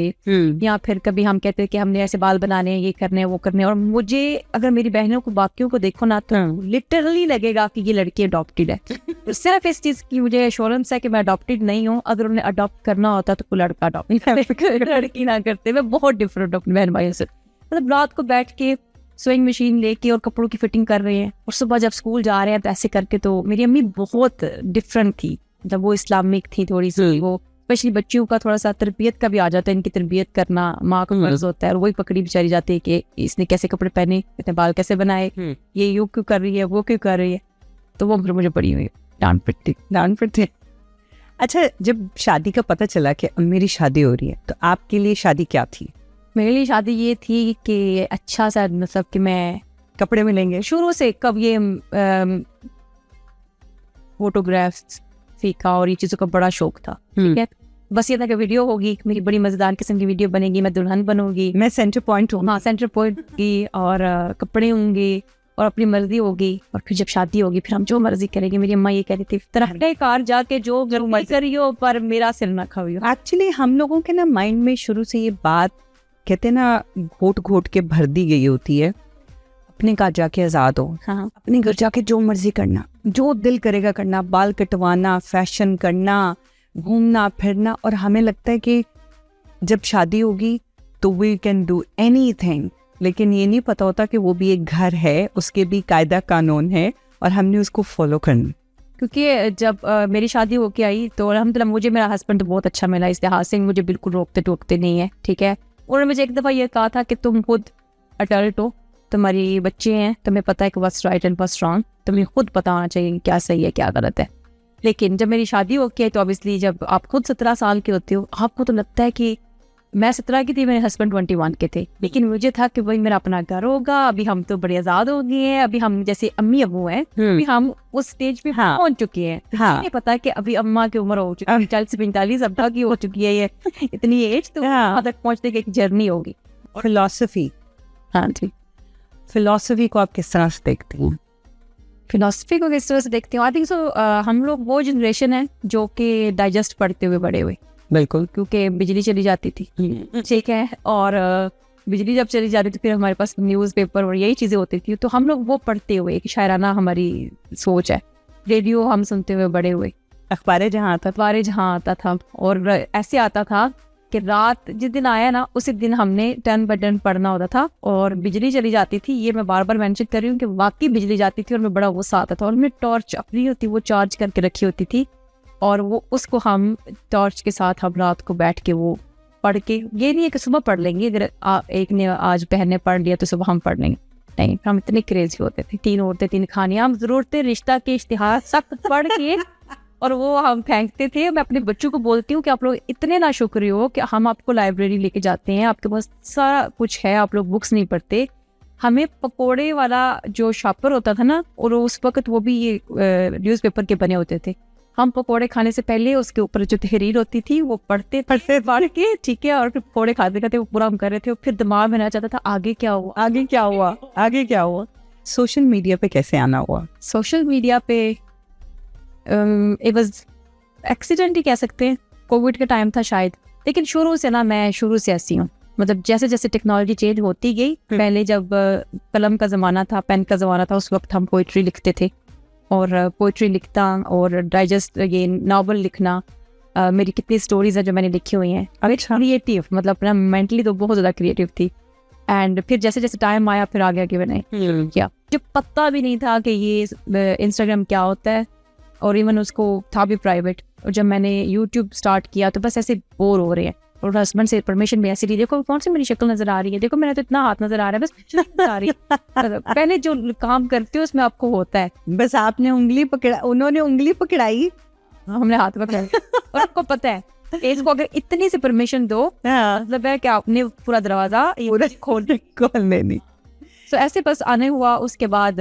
या फिर कभी हम कहते कि हमने ऐसे बाल बनाने हैं, ये करने हैं, वो करने हैं। और मुझे अगर मेरी बहनों को बाकियों को देखो ना तो लिटरली लगेगा कि ये लड़की अडॉप्टेड है। तो सिर्फ इस चीज़ की मुझे एश्योरेंस है कि मैं अडॉप्टेड नहीं हूँ। अगर उन्हें अडॉप्ट करना होता तो कोई लड़का अडॉप्ट नहीं करते, लड़की ना करते। मैं बहुत डिफरेंट अपनी बहन भाइयों से, मतलब रात को बैठ के स्विंग मशीन लेके और कपड़ों की फिटिंग कर रहे हैं, और सुबह जब स्कूल जा रहे हैं तो ऐसे करके। तो मेरी अम्मी बहुत डिफरेंट थी, जब वो इस्लामिक थी थोड़ी सी, वो स्पेशली बच्चियों का थोड़ा सा तरबियत का भी आ जाता है, इनकी तरबियत करना माँ का फर्ज होता है। और वही पकड़ी बेचारी जाती है कि इसने कैसे कपड़े पहने, इतने बाल कैसे बनाए, ये यूँ क्यों कर रही है, वो क्यों कर रही है। तो वो फिर मुझे बड़ी हुई डांट पिटती। अच्छा जब शादी का पता चला कि अब मेरी शादी हो रही है, तो आपके लिए शादी क्या थी? मेरे लिए शादी ये थी कि अच्छा सा, मतलब कि मैं कपड़े मिलेंगे। शुरू से कब ये फोटोग्राफ्स सीखा और ये चीज़ों का बड़ा शौक था। ठीक है, बस ये था कि वीडियो होगी, मेरी बड़ी मजेदार किस्म की वीडियो बनेगी, मैं दुल्हन बनूंगी, मैं सेंटर पॉइंट हूँ। हाँ सेंटर पॉइंट होगी, और कपड़े होंगे और अपनी मर्जी होगी। और फिर जब शादी होगी फिर हम जो मर्जी करेंगे। मेरी अम्मा ये कहती थी तरह कार जाके जो मर्जी करियो पर मेरा सिर ना खाओ। एक्चुअली हम लोगों के ना माइंड में शुरू से ये बात कहते हैं ना घोट घोट के भर दी गई होती है, अपने घर जाके आज़ाद हो। हाँ, अपने घर जाके जो मर्जी करना, जो दिल करेगा करना, बाल कटवाना, फैशन करना, घूमना फिरना। और हमें लगता है कि जब शादी होगी तो वी कैन डू एनीथिंग, लेकिन ये नहीं पता होता कि वो भी एक घर है, उसके भी कायदा कानून है और हमने उसको फॉलो करना। क्योंकि जब मेरी शादी होके आई तो अल्हम्दुलिल्लाह मुझे मेरा हस्बैंड तो बहुत अच्छा मिला, इस लिहाज से मुझे बिल्कुल रोकते टोकते नहीं है। ठीक है, उन्होंने मुझे एक दफ़ा ये कहा था कि तुम खुद अडल्ट हो, तुम्हारी बच्चे हैं, तुम्हें पता है कि what's right and what's wrong, तुम्हें खुद पता होना चाहिए क्या सही है क्या गलत है। लेकिन जब मेरी शादी होके तो ऑब्वियसली जब आप खुद 17 साल के होते हो, आपको तो लगता है कि मैं 17 की थी, मेरे हस्बैंड 21 के थे, लेकिन मुझे था कि भाई मेरा अपना घर होगा, अभी हम तो बड़े आज़ाद हो गए हैं, अभी हम जैसे अम्मी अबू हैं, अभी हम उस स्टेज पे पहुंच चुके हैं। हाँ, पता है कि अभी अम्मा की उम्र हो चुकी है 40 से 45 अब्बा की हो चुकी है, ये इतनी एज, तो वहाँ तक पहुँचने की एक जर्नी होगी। फिलॉसफी, हाँ जी, फिलॉसफी को आप किस तरह से देखती हैं? फिलॉसफी को किस तरह से देखती हूँ, आई थिंक सो हम लोग वो जनरेशन है जो कि डाइजेस्ट पढ़ते हुए बड़े हुए। बिल्कुल, क्योंकि बिजली चली जाती थी, ठीक है, और बिजली जब चली जाती थी फिर हमारे पास न्यूज़पेपर और यही चीज़ें होती थी, तो हम लोग वो पढ़ते हुए, एक शायराना हमारी सोच है। रेडियो हम सुनते हुए बड़े हुए, अखबार जहाँ आता था। अखबार जहाँ आता था, और ऐसे आता था कि रात जिस दिन आया ना उसी दिन हमने टर्न बाय टर्न पढ़ना होता था, और बिजली चली जाती थी। ये मैं बार बार मेंशन कर रही हूँ कि वाकई बिजली जाती थी और मैं बड़ा गुस्सा आता था, और मैं टॉर्च अपनी होती वो चार्ज करके रखी होती थी, और वो उसको हम टॉर्च के साथ हम रात को बैठ के वो पढ़ के, ये नहीं है कि सुबह पढ़ लेंगे, अगर एक ने आज बहन ने पढ़ लिया तो सुबह हम पढ़ लेंगे, नहीं, हम इतने क्रेजी होते थे। 3 औरतें 3 कहानियां, हम ज़रूरतें रिश्ता के इश्तिहार सब पढ़ के और वो हम फेंकते थे। मैं अपने बच्चों को बोलती हूँ कि आप लोग इतने ना शुक्र हो कि हम आपको लाइब्रेरी लेके जाते हैं, आपके पास सारा कुछ है, आप लोग बुक्स नहीं पढ़ते। हमें पकोड़े वाला जो शॉपर होता था ना, और उस वक्त वो भी ये न्यूज़पेपर के बने होते थे, हम पकोड़े खाने से पहले उसके ऊपर जो तहरीर होती थी वो पढ़ते पढ़ के, ठीक है, और फिर पकोड़े खाते खाते वो पूरा हम कर रहे थे, और फिर दिमाग में ना जाता था आगे क्या हुआ, आगे क्या हुआ, आगे क्या हुआ। सोशल मीडिया पे कैसे आना हुआ? सोशल मीडिया पे इट वाज एक्सीडेंट ही कह सकते हैं, कोविड का टाइम था शायद, लेकिन शुरू से ना, मैं शुरू से ऐसी हूँ, मतलब जैसे जैसे टेक्नोलॉजी चेंज होती गई, पहले जब कलम का ज़माना था, पेन का ज़माना था, उस वक्त हम पोइट्री लिखते थे, और पोइट्री लिखता और डाइजेस्ट, ये नावल लिखना, मेरी कितनी स्टोरीज हैं जो मैंने लिखी हुई हैं। अच्छा। क्रिएटिव, मतलब अपना मेंटली तो बहुत ज़्यादा क्रिएटिव थी। एंड फिर जैसे जैसे टाइम आया फिर आगे आगे मैंने किया, जो पता भी नहीं था कि ये इंस्टाग्राम क्या होता है, और इवन उसको था भी प्राइवेट। और जब मैंने यूट्यूब स्टार्ट किया तो बस ऐसे बोर हो रहे हैं, और हस्बैंड से परमिशन भी ऐसी ली, देखो कौन सी मेरी शक्ल नजर आ रही है, देखो मेरा तो इतना हाथ नजर आ रहा है, बस नजर आ रही है। पहले जो काम करते हो उसमें आपको होता है, बस आपने उंगली पकड़ा, उन्होंने उंगली पकड़ाई, हमने हाथ पकड़ा, और आपको पता है इसको अगर इतनी सी परमिशन दो, मतलब है कि आपने पूरा दरवाजा पूरा खोलने नहीं। तो ऐसे बस आने हुआ। उसके बाद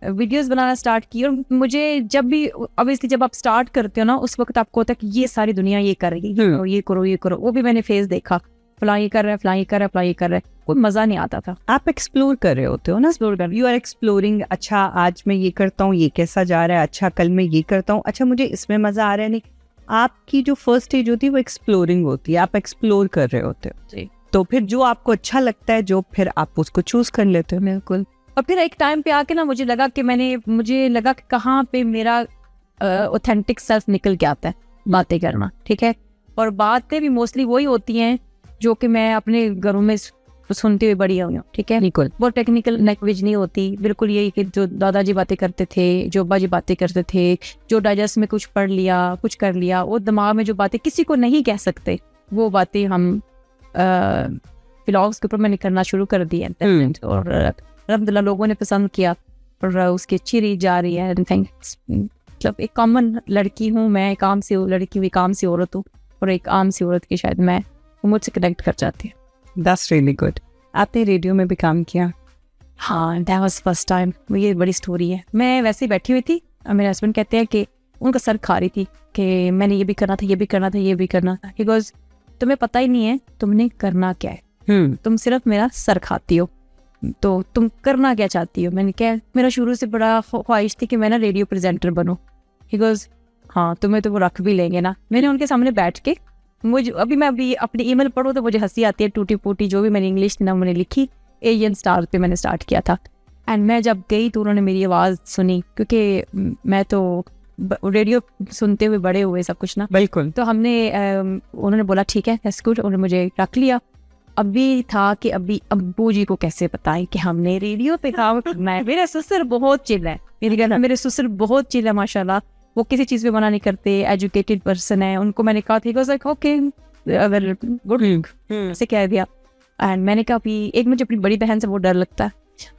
वीडियोस बनाना स्टार्ट की, और मुझे जब भी, ऑब्वियसली जब आप स्टार्ट करते हो ना, उस वक्त आपको होता है कि ये सारी दुनिया ये कर रही है, और ये करो ये करो, वो भी मैंने फेस देखा, फलां ये कर रहा है, फलां ये कर रहा है, फलां ये कर रहा है, कोई मज़ा नहीं आता था। आप एक्सप्लोर कर रहे होते हो ना, एक्सप्लोर कर, यू आर एक्सप्लोरिंग। अच्छा आज मैं ये करता हूँ, ये कैसा जा रहा है, अच्छा कल मैं ये करता हूँ, अच्छा मुझे इसमें मज़ा आ रहा है। नहीं, आपकी जो फर्स्ट स्टेज होती है वो एक्सप्लोरिंग होती है, आप एक्सप्लोर कर रहे होते हो जी। तो फिर जो आपको अच्छा लगता है, जो फिर आप उसको चूज कर लेते हो। बिल्कुल। और फिर एक टाइम पे आके ना मुझे लगा कि कहाँ पे मेरा ऑथेंटिक सेल्फ निकल के आता है बातें करना, ठीक है। और बातें भी मोस्टली वही होती हैं जो कि मैं अपने घरों में सुनती हुई बड़ी हुई हूँ, ठीक है। बिल्कुल। वो टेक्निकल लैंग्वेज नहीं होती, बिल्कुल यही कि जो दादाजी बातें करते थे, जो अब्बा जी बातें करते थे, जो डाइजेस्ट में कुछ पढ़ लिया, कुछ कर लिया, वो दिमाग में जो बातें किसी को नहीं कह सकते, वो बातें हम व्लॉग्स के ऊपर मैंने करना शुरू कर दी है, और अल्हम्दुलिल्लाह लोगों ने पसंद किया, और उसकी अच्छी रीच जा रही है। मतलब एक कॉमन लड़की हूँ मैं, एक आम सी लड़की हुई, एक आम सी औरत हूँ, और एक आम सी औरत की शायद मैं, वो मुझसे कनेक्ट कर जाती है। That's really good. आपने रेडियो में भी काम किया? हाँ, that was first time। ये बड़ी स्टोरी है। मैं वैसे ही बैठी हुई थी, और मेरे हस्बैंड कहते हैं कि उनका सर खा रही थी कि मैंने ये भी करना था, ये भी करना था, ये भी करना था। बिकॉज तुम्हें पता ही नहीं है तुमने करना क्या है, तुम सिर्फ मेरा सर खाती हो, तो तुम करना क्या चाहती हो। मैंने क्या, मेरा शुरू से बड़ा ख्वाहिश थी कि मैं ना रेडियो प्रेजेंटर बनूं। बिकॉज हाँ, तुम्हें तो वो रख भी लेंगे ना। मैंने उनके सामने बैठ के, मैं अभी अपनी ईमेल पढ़ूँ तो मुझे हंसी आती है, टूटी फूटी जो भी मैंने इंग्लिश ना मैंने लिखी, एशियन स्टार पे मैंने स्टार्ट किया था। एंड मैं जब गई तो उन्होंने मेरी आवाज़ सुनी, क्योंकि मैं तो रेडियो सुनते हुए बड़े हुए सब कुछ ना। बिल्कुल। तो उन्होंने बोला ठीक है, दैट्स गुड, उन्होंने मुझे रख लिया। अभी था कि अभी अब्बू जी को कैसे बताएं कि हमने रेडियो पे काम करना है। मेरे ससुर बहुत चिल है, मेरे ससुर बहुत चिल है माशाल्लाह, वो किसी चीज़ पे मना नहीं करते, एजुकेटेड पर्सन है। उनको मैंने कहा था ओके अगर गुड से कह दिया। एंड मैंने कहा अभी एक मुझे अपनी बड़ी बहन से वो डर लगता है,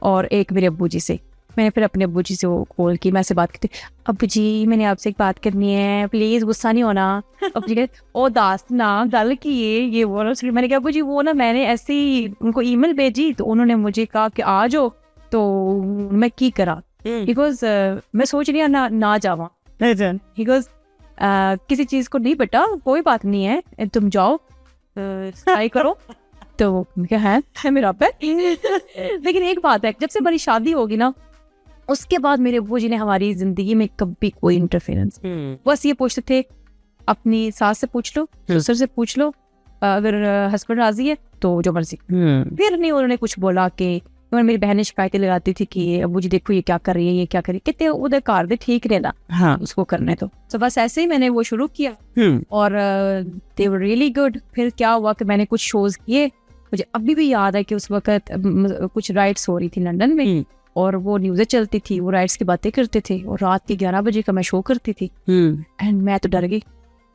और एक मेरे अब्बू जी से। मैंने फिर अपने अब्बू जी से वो कॉल की, मैं से बात करती, अब्बू जी मैंने आपसे एक बात करनी है, प्लीज़ गुस्सा नहीं होना। अब्बू जी कहते ओ दास ना गल की ये वो। मैंने कहा अब्बू जी वो ना मैंने ऐसे ही उनको ईमेल भेजी, तो उन्होंने मुझे कहा कि आ जाओ, तो मैं की करा, बिकॉज मैं सोच रही हूँ ना जावा। बिकॉज किसी चीज़ को नहीं बेटा कोई बात नहीं है, तुम जाओ ट्राई करो। तो क्या है मेरा पे लेकिन एक बात है, जब से हमारी शादी होगी ना, उसके बाद मेरे अब्बू जी ने हमारी जिंदगी में कभी कोई इंटरफेरेंस, बस ये पूछते थे अपनी सास से पूछ लो, ससुर से पूछ लो, अगर हस्बैंड राजी है तो जो मर्जी। फिर नहीं उन्होंने कुछ बोला कि और मेरी बहनें शिकायतें लगाती थी कि अब मुझे देखो ये क्या कर रही है, ये क्या कर रही है, कहते उधर कार दे ठीक रहना, हाँ उसको करने तो बस ऐसे ही मैंने वो शुरू किया और दे वर रियली गुड। फिर क्या हुआ कि मैंने कुछ शोज किए, मुझे अभी भी याद है कि उस वक्त कुछ राइट्स हो रही थी लंदन में और वो न्यूज़ें चलती थी, वो राइट्स की बातें करते थे और रात के 11 बजे का मैं शो करती थी एंड मैं तो डर गई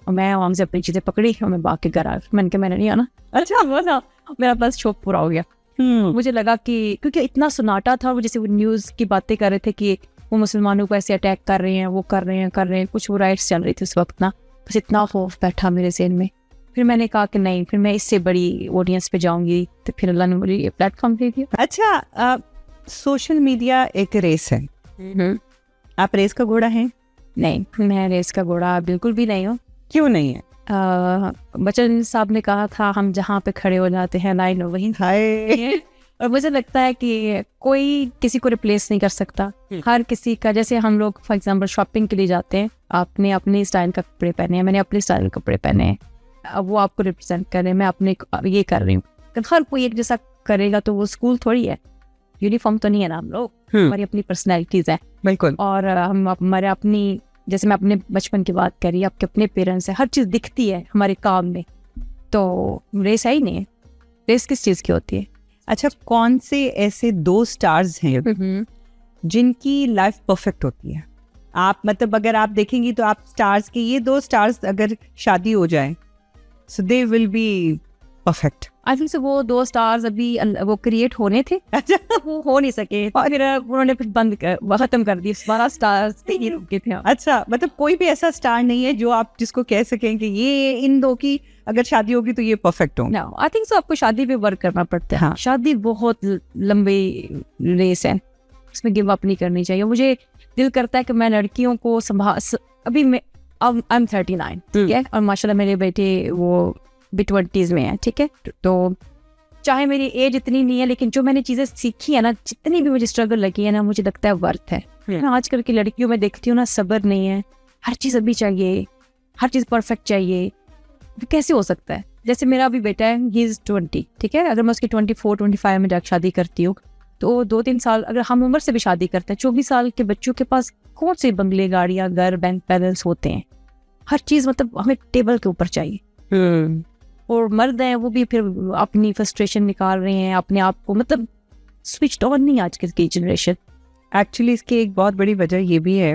और मैं वहाँ से अपनी चीज़ें पकड़ी और मैं भाग के घर आ गई। मैंने कहा मैंने नहीं आना। अच्छा वो ना मेरा बस शो पूरा हो गया। मुझे लगा कि क्योंकि इतना सुनाटा था, वो जैसे वो न्यूज़ की बातें कर रहे थे कि वो मुसलमानों को ऐसे अटैक कर रहे हैं, वो कर रहे हैं कुछ वो राइट्स चल रही थी उस वक्त ना, बस इतना खौफ बैठा मेरे ज़हन में। फिर मैंने कहा कि नहीं, फिर मैं इससे बड़ी ऑडियंस पे जाऊंगी, तो फिर अल्लाह ने मुझे ये प्लेटफॉर्म दे दिया। अच्छा, सोशल मीडिया एक रेस है, आप रेस का घोड़ा हैं? नहीं, मैं रेस का घोड़ा बिल्कुल भी नहीं हूँ। क्यों नहीं है? बच्चन साहब ने कहा था हम जहाँ पे खड़े हो जाते हैं लाइन वहीं हाय। और मुझे लगता है कि कोई किसी को रिप्लेस नहीं कर सकता। हर किसी का, जैसे हम लोग फॉर एग्जांपल शॉपिंग के लिए जाते हैं, आपने अपने स्टाइल का कपड़े पहने हैं, मैंने अपने स्टाइल के कपड़े पहने हैं, अब वो आपको रिप्रेजेंट कर रहे हैं, मैं अपने ये कर रही हूँ। हर कोई एक जैसा करेगा तो वो स्कूल थोड़ी है, यूनिफॉर्म तो नहीं है ना हम लोग, हमारी अपनी पर्सनैलिटीज है। बिल्कुल। और हम हमारे अपनी, जैसे मैं अपने बचपन की बात करी, आपके अपने पेरेंट्स है, हर चीज़ दिखती है हमारे काम में, तो रेस है ही नहीं है। रेस किस चीज़ की होती है? अच्छा, कौन से ऐसे 2 स्टार्स हैं जिनकी लाइफ परफेक्ट होती है? आप मतलब अगर आप देखेंगी तो आप स्टार्स की, ये 2 स्टार्स अगर शादी हो जाए so they will be perfect. I think वो 2 स्टार्स अभी वो क्रिएट होने थे, अच्छा, वो हो नहीं सके और फिर उन्होंने फिर खत्म कर दिया। 12 स्टार्स ही रुके थे। अच्छा, मतलब कोई भी ऐसा स्टार नहीं है जो आप जिसको कह सकें कि ये इन 2 की अगर शादी होगी तो ये परफेक्ट हो? नो, आई थिंक सो आपको शादी पे वर्क करना पड़ता है। हाँ। शादी बहुत लंबी रेस है, उसमें गिव अप नहीं करनी चाहिए। मुझे दिल करता है कि मैं लड़कियों को अभी मैं आई एम 39, ठीक है, और माशाल्लाह मेरे बेटे वो mid-20s में है, ठीक है, तो चाहे मेरी एज इतनी नहीं है, लेकिन जो मैंने चीज़ें सीखी है ना, जितनी भी मुझे स्ट्रगल लगी है ना, मुझे लगता है वर्थ है। मैं आजकल की लड़कियों में देखती हूँ ना, सब्र नहीं है, हर चीज़ अभी चाहिए, हर चीज़ परफेक्ट चाहिए। कैसे हो सकता है? जैसे मेरा अभी बेटा है, ही इज़ 20, ठीक है, अगर मैं उसकी 24-25 में जाकर शादी करती हूँ तो 2-3 साल, अगर हम उम्र से भी शादी करते हैं, 24 साल के बच्चों के पास कौन से बंगले, गाड़ियाँ, घर, बैंक बैलेंस होते हैं? हर चीज़ मतलब हमें टेबल के ऊपर चाहिए। और मर्द हैं वो भी फिर अपनी फ्रस्ट्रेशन निकाल रहे हैं अपने आप को, मतलब स्विच ऑन नहीं आजकल की जनरेशन। एक्चुअली इसकी एक बहुत बड़ी वजह ये भी है,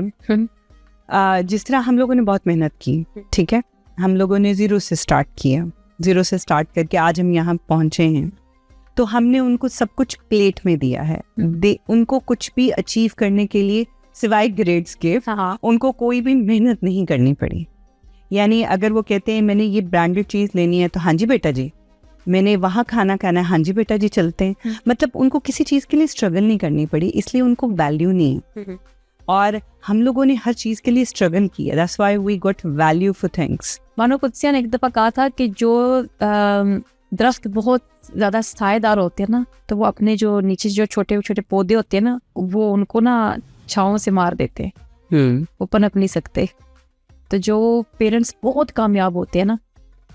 जिस तरह हम लोगों ने बहुत मेहनत की, ठीक है, हम लोगों ने 0 से स्टार्ट किया, 0 से स्टार्ट करके आज हम यहाँ पहुँचे हैं, तो हमने उनको सब कुछ प्लेट में दिया है। उनको कुछ भी अचीव करने के लिए सिवाय ग्रेड्स के उनको कोई भी मेहनत नहीं करनी पड़ी। यानी अगर वो कहते हैं मैंने ये ब्रांडेड चीज़ लेनी है तो हाँ जी बेटा जी, मैंने वहाँ खाना खाना है, हाँ जी बेटा जी चलते हैं। मतलब उनको किसी चीज़ के लिए स्ट्रगल नहीं करनी पड़ी, इसलिए उनको वैल्यू नहीं है। और हम लोगों ने हर चीज़ के लिए स्ट्रगल किया, that's why we got value for things. मानो कुत्सिया ने एक दफ़ा कहा था कि जो दरख्त बहुत ज़्यादा सायेदार होते हैं ना, तो वो अपने जो नीचे जो छोटे छोटे पौधे होते हैं ना, वो उनको ना छाँव से मार देते हैं, वो पनप नहीं सकते। तो जो पेरेंट्स बहुत कामयाब होते हैं ना,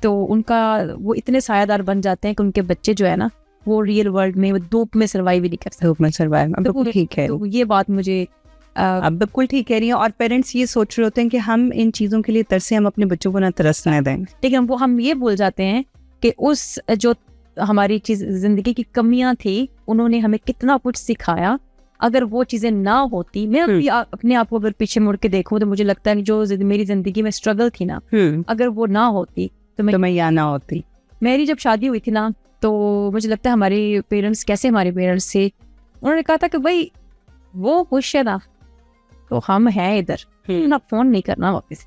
तो उनका वो इतने सायादार बन जाते हैं कि उनके बच्चे जो है ना, वो रियल वर्ल्ड में धूप में सर्वाइव ही नहीं कर सकते। धूप में सर्वाइव, बिल्कुल ठीक है। तो ये बात मुझे अब बिल्कुल ठीक कह रही है। और पेरेंट्स ये सोच रहे होते हैं कि हम इन चीज़ों के लिए तरसे, हम अपने बच्चों को ना तरसने दें, लेकिन वो हम ये भूल जाते हैं कि उस जो हमारी चीज़ जिंदगी की कमियां थी, उन्होंने हमें कितना कुछ सिखाया। अगर वो चीज़ें ना होती, मैं अभी अपने आप को अगर पीछे मुड़ के देखूं तो मुझे लगता है कि जो मेरी जिंदगी में स्ट्रगल थी ना, अगर वो ना होती तो मैं यहाँ ना होती। मेरी जब शादी हुई थी ना, तो मुझे लगता है हमारे पेरेंट्स कैसे, हमारे पेरेंट्स से उन्होंने कहा था कि भाई वो खुश है ना, तो हम हैं इधर, ना फोन नहीं करना वापस।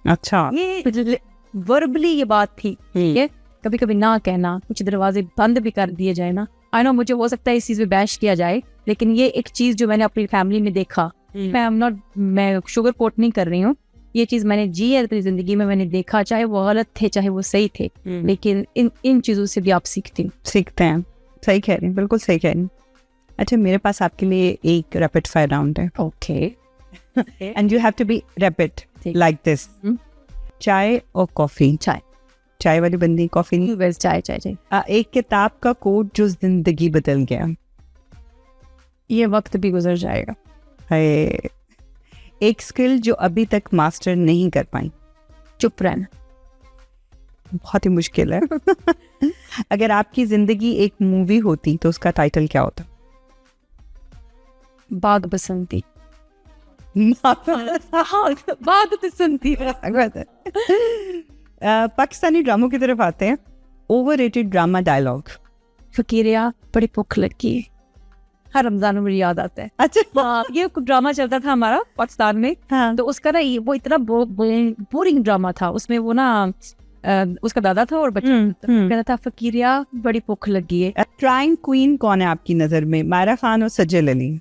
अच्छा, ये वर्बली ये बात थी, ठीक है, कभी कभी ना कहना, कुछ दरवाजे बंद भी कर दिए जाए ना। आई नो मुझे हो सकता है इस चीज़ में बैश किया जाए, लेकिन ये एक चीज़ जो मैंने अपनी फैमिली में देखा, मैं शुगर कोट नहीं कर रही हूँ, ये चीज़ मैंने जी है अपनी ज़िंदगी में, मैंने देखा, चाहे वो गलत थे चाहे वो सही थे, लेकिन इन चीज़ों से भी आप सीखते हैं। सही कह रही हैं, बिल्कुल सही कह रही हैं। अच्छा, मेरे पास आपके लिए एक रैपिड फायर राउंड है। Okay, and you have to be rapid like this. चाय और कॉफी? चाय वाली बंदी, कॉफी नहीं? बस चाय। एक किताब का कोट जो जिंदगी बदल गया? ये वक्त भी गुजर जाएगा। है एक स्किल जो अभी तक मास्टर नहीं कर पाई। चुप रहना। बहुत ही मुश्किल है। अगर आपकी जिंदगी एक मूवी होती तो उसका टाइटल क्या होता? बाग बसंती। बाग बसंती। पाकिस्तानी ड्रामों की तरफ आते हैं। Overrated drama dialogue. फकीरिया बड़ी भूख लगी, हर रमजान में मुझे याद आता है। अच्छा। हाँ, ये ड्रामा चलता था हमारा पाकिस्तान में। हाँ। तो उसका ना वो इतना बोरिंग ड्रामा था। उसमें वो ना उसका दादा था और बच्चा कहता था फकीरिया बड़ी भूख लगी है। ट्राइंग क्वीन कौन है आपकी नजर में? मायरा खान और सज्जल अली?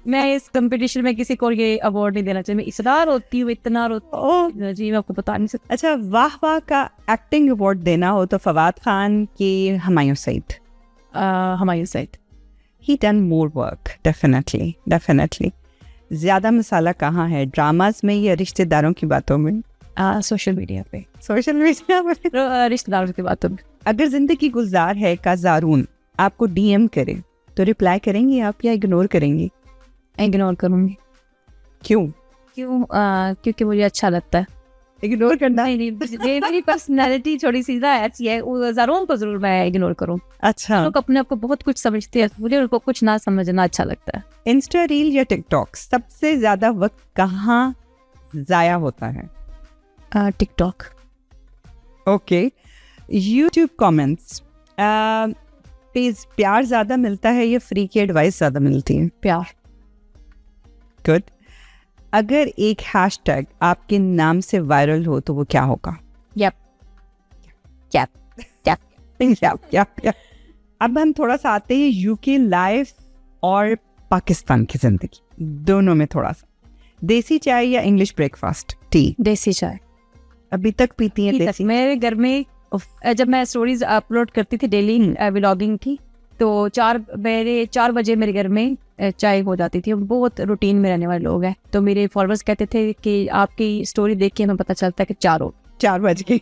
मैं इस कंपटीशन में किसी को ये अवार्ड नहीं देना चाहिए। मैं इतना रोती हूँ, इतना रोती हूँ जी, मैं आपको बता नहीं सकती। अच्छा, वाह वाह का एक्टिंग अवार्ड देना हो तो फवाद खान के Humayun Saeed? Humayun Saeed. He done more work, definitely definitely. ज्यादा मसाला कहाँ है, ड्रामास में या रिश्तेदारों की बातों में? सोशल मीडिया पे। सोशल मीडिया में रिश्तेदारों की बातों में। अगर जिंदगी गुलजार है का जारून आपको डीएम करे तो रिप्लाई करेंगी आप या इग्नोर करेंगी? इग्नोर करूंगी। क्यों? क्योंकि मुझे अच्छा लगता है इग्नोर करना। नहीं, मेरी पर्सनैलिटी थोड़ी सी ना ऐसी है, ज़रूर को जरूर मैं इग्नोर करूँ। अच्छा। लोग अपने आप को बहुत कुछ समझते हैं, मुझे उनको कुछ ना समझना अच्छा लगता है। इंस्टा रील या टिकटॉक, सबसे ज्यादा वक्त कहाँ जाया होता है? TikTok. Okay. YouTube comments page प्यार ज्यादा मिलता है या फ्री की एडवाइस ज्यादा मिलती है? प्यार। गुड। अगर एक हैशटैग आपके नाम से वायरल हो तो वो क्या होगा? अब हम थोड़ा सा आते हैं यूके लाइफ और पाकिस्तान की जिंदगी, दोनों में थोड़ा सा। देसी चाय या इंग्लिश ब्रेकफास्ट? टी। देसी चाय। अभी तक पीती हैं देसी? मेरे घर में जब मैं स्टोरीज अपलोड करती थी डेली व्लॉगिंग की, तो 4 बजे मेरे घर में चाय हो जाती थी। बहुत रूटीन में रहने वाले लोग हैं, तो मेरे फॉलोअर्स कहते थे कि आपकी स्टोरी देख के हमें पता चलता है कि 4 बज गए।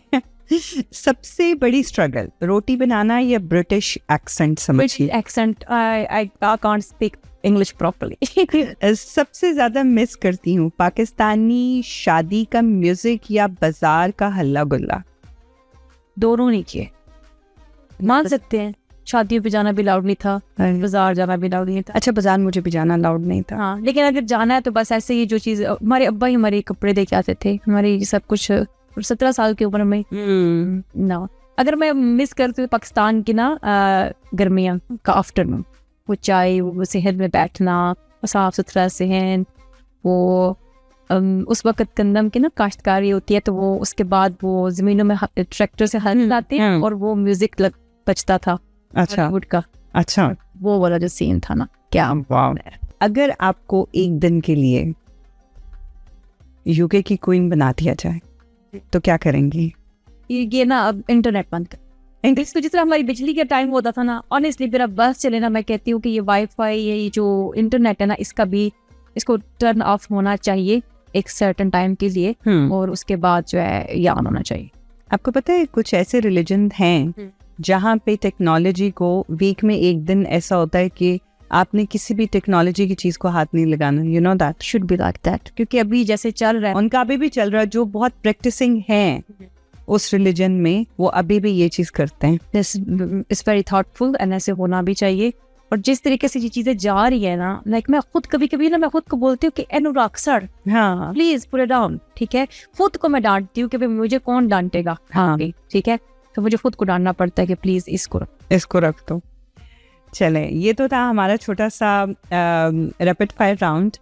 सबसे बड़ी स्ट्रगल रोटी बनाना या ब्रिटिश एक्सेंट समझिए? Accent, I can't speak English properly. सबसे ज्यादा मिस करती हूँ पाकिस्तानी शादी का म्यूजिक या बाजार का हल्ला गुल्ला? दोनों नहीं किए। मान सकते हैं शादियों पे जाना भी लाउड नहीं था, बाजार जाना भी लाउड नहीं था। अच्छा, बाजार मुझे भी जाना लाउड नहीं था। हाँ, लेकिन अगर जाना है तो बस ऐसे ही जो चीज़, हमारे अब्बा ही हमारे कपड़े दे के आते थे, हमारे सब कुछ 17 साल की उम्र में ना। अगर मैं मिस करती हूँ पाकिस्तान की ना गर्मियाँ का आफ्टरनून, वो चाय, वो सेहत में बैठना, साफ सुथरा सहन, वो उस वक्त गंदम की ना काश्तकारी होती है, तो वो उसके बाद वो जमीनों में ट्रैक्टर से हल लाते हैं और वो म्यूजिक बजता था। अच्छा का। अच्छा, वो वाला जो सीन था ना, क्या वाह। अगर आपको एक दिन के लिए यूके की क्वीन बना दिया जाए तो क्या करेंगी? ये ना अब इंटरनेट बंद कर। इसको जिस तरह हमारी बिजली का टाइम होता था ना, ऑनेस्टली मेरा बस चले ना, मैं कहती हूँ कि ये वाईफाई, ये जो इंटरनेट है ना, इसको टर्न ऑफ होना चाहिए एक सर्टेन टाइम के लिए, और उसके बाद जो है ये ऑन होना चाहिए। आपको पता है कुछ ऐसे रिलीजन हैं जहाँ पे टेक्नोलॉजी को वीक में एक दिन ऐसा होता है कि आपने किसी भी टेक्नोलॉजी की चीज को हाथ नहीं लगाना। You know that should be like that, क्योंकि अभी जैसे चल रहा है, उनका अभी भी चल रहा है, जो बहुत प्रैक्टिसिंग हैं उस रिलीजन में, वो अभी भी ये चीज करते हैं। इट्स वेरी थॉटफुल एंड ऐसे होना भी चाहिए। और जिस तरीके से ये चीजें जा रही है ना, लाइक मैं खुद कभी ना मैं खुद को बोलती हूँ कि अनुराग सर, हाँ प्लीज पुट इट डाउन, ठीक है। खुद को मैं डांटती हूँ कि भाई मुझे कौन डांटेगा, हाँ ठीक है, तो मुझे खुद को डांटना पड़ता है कि प्लीज इसको रख दो। चले, ये तो था हमारा छोटा सा रैपिड फायर राउंड।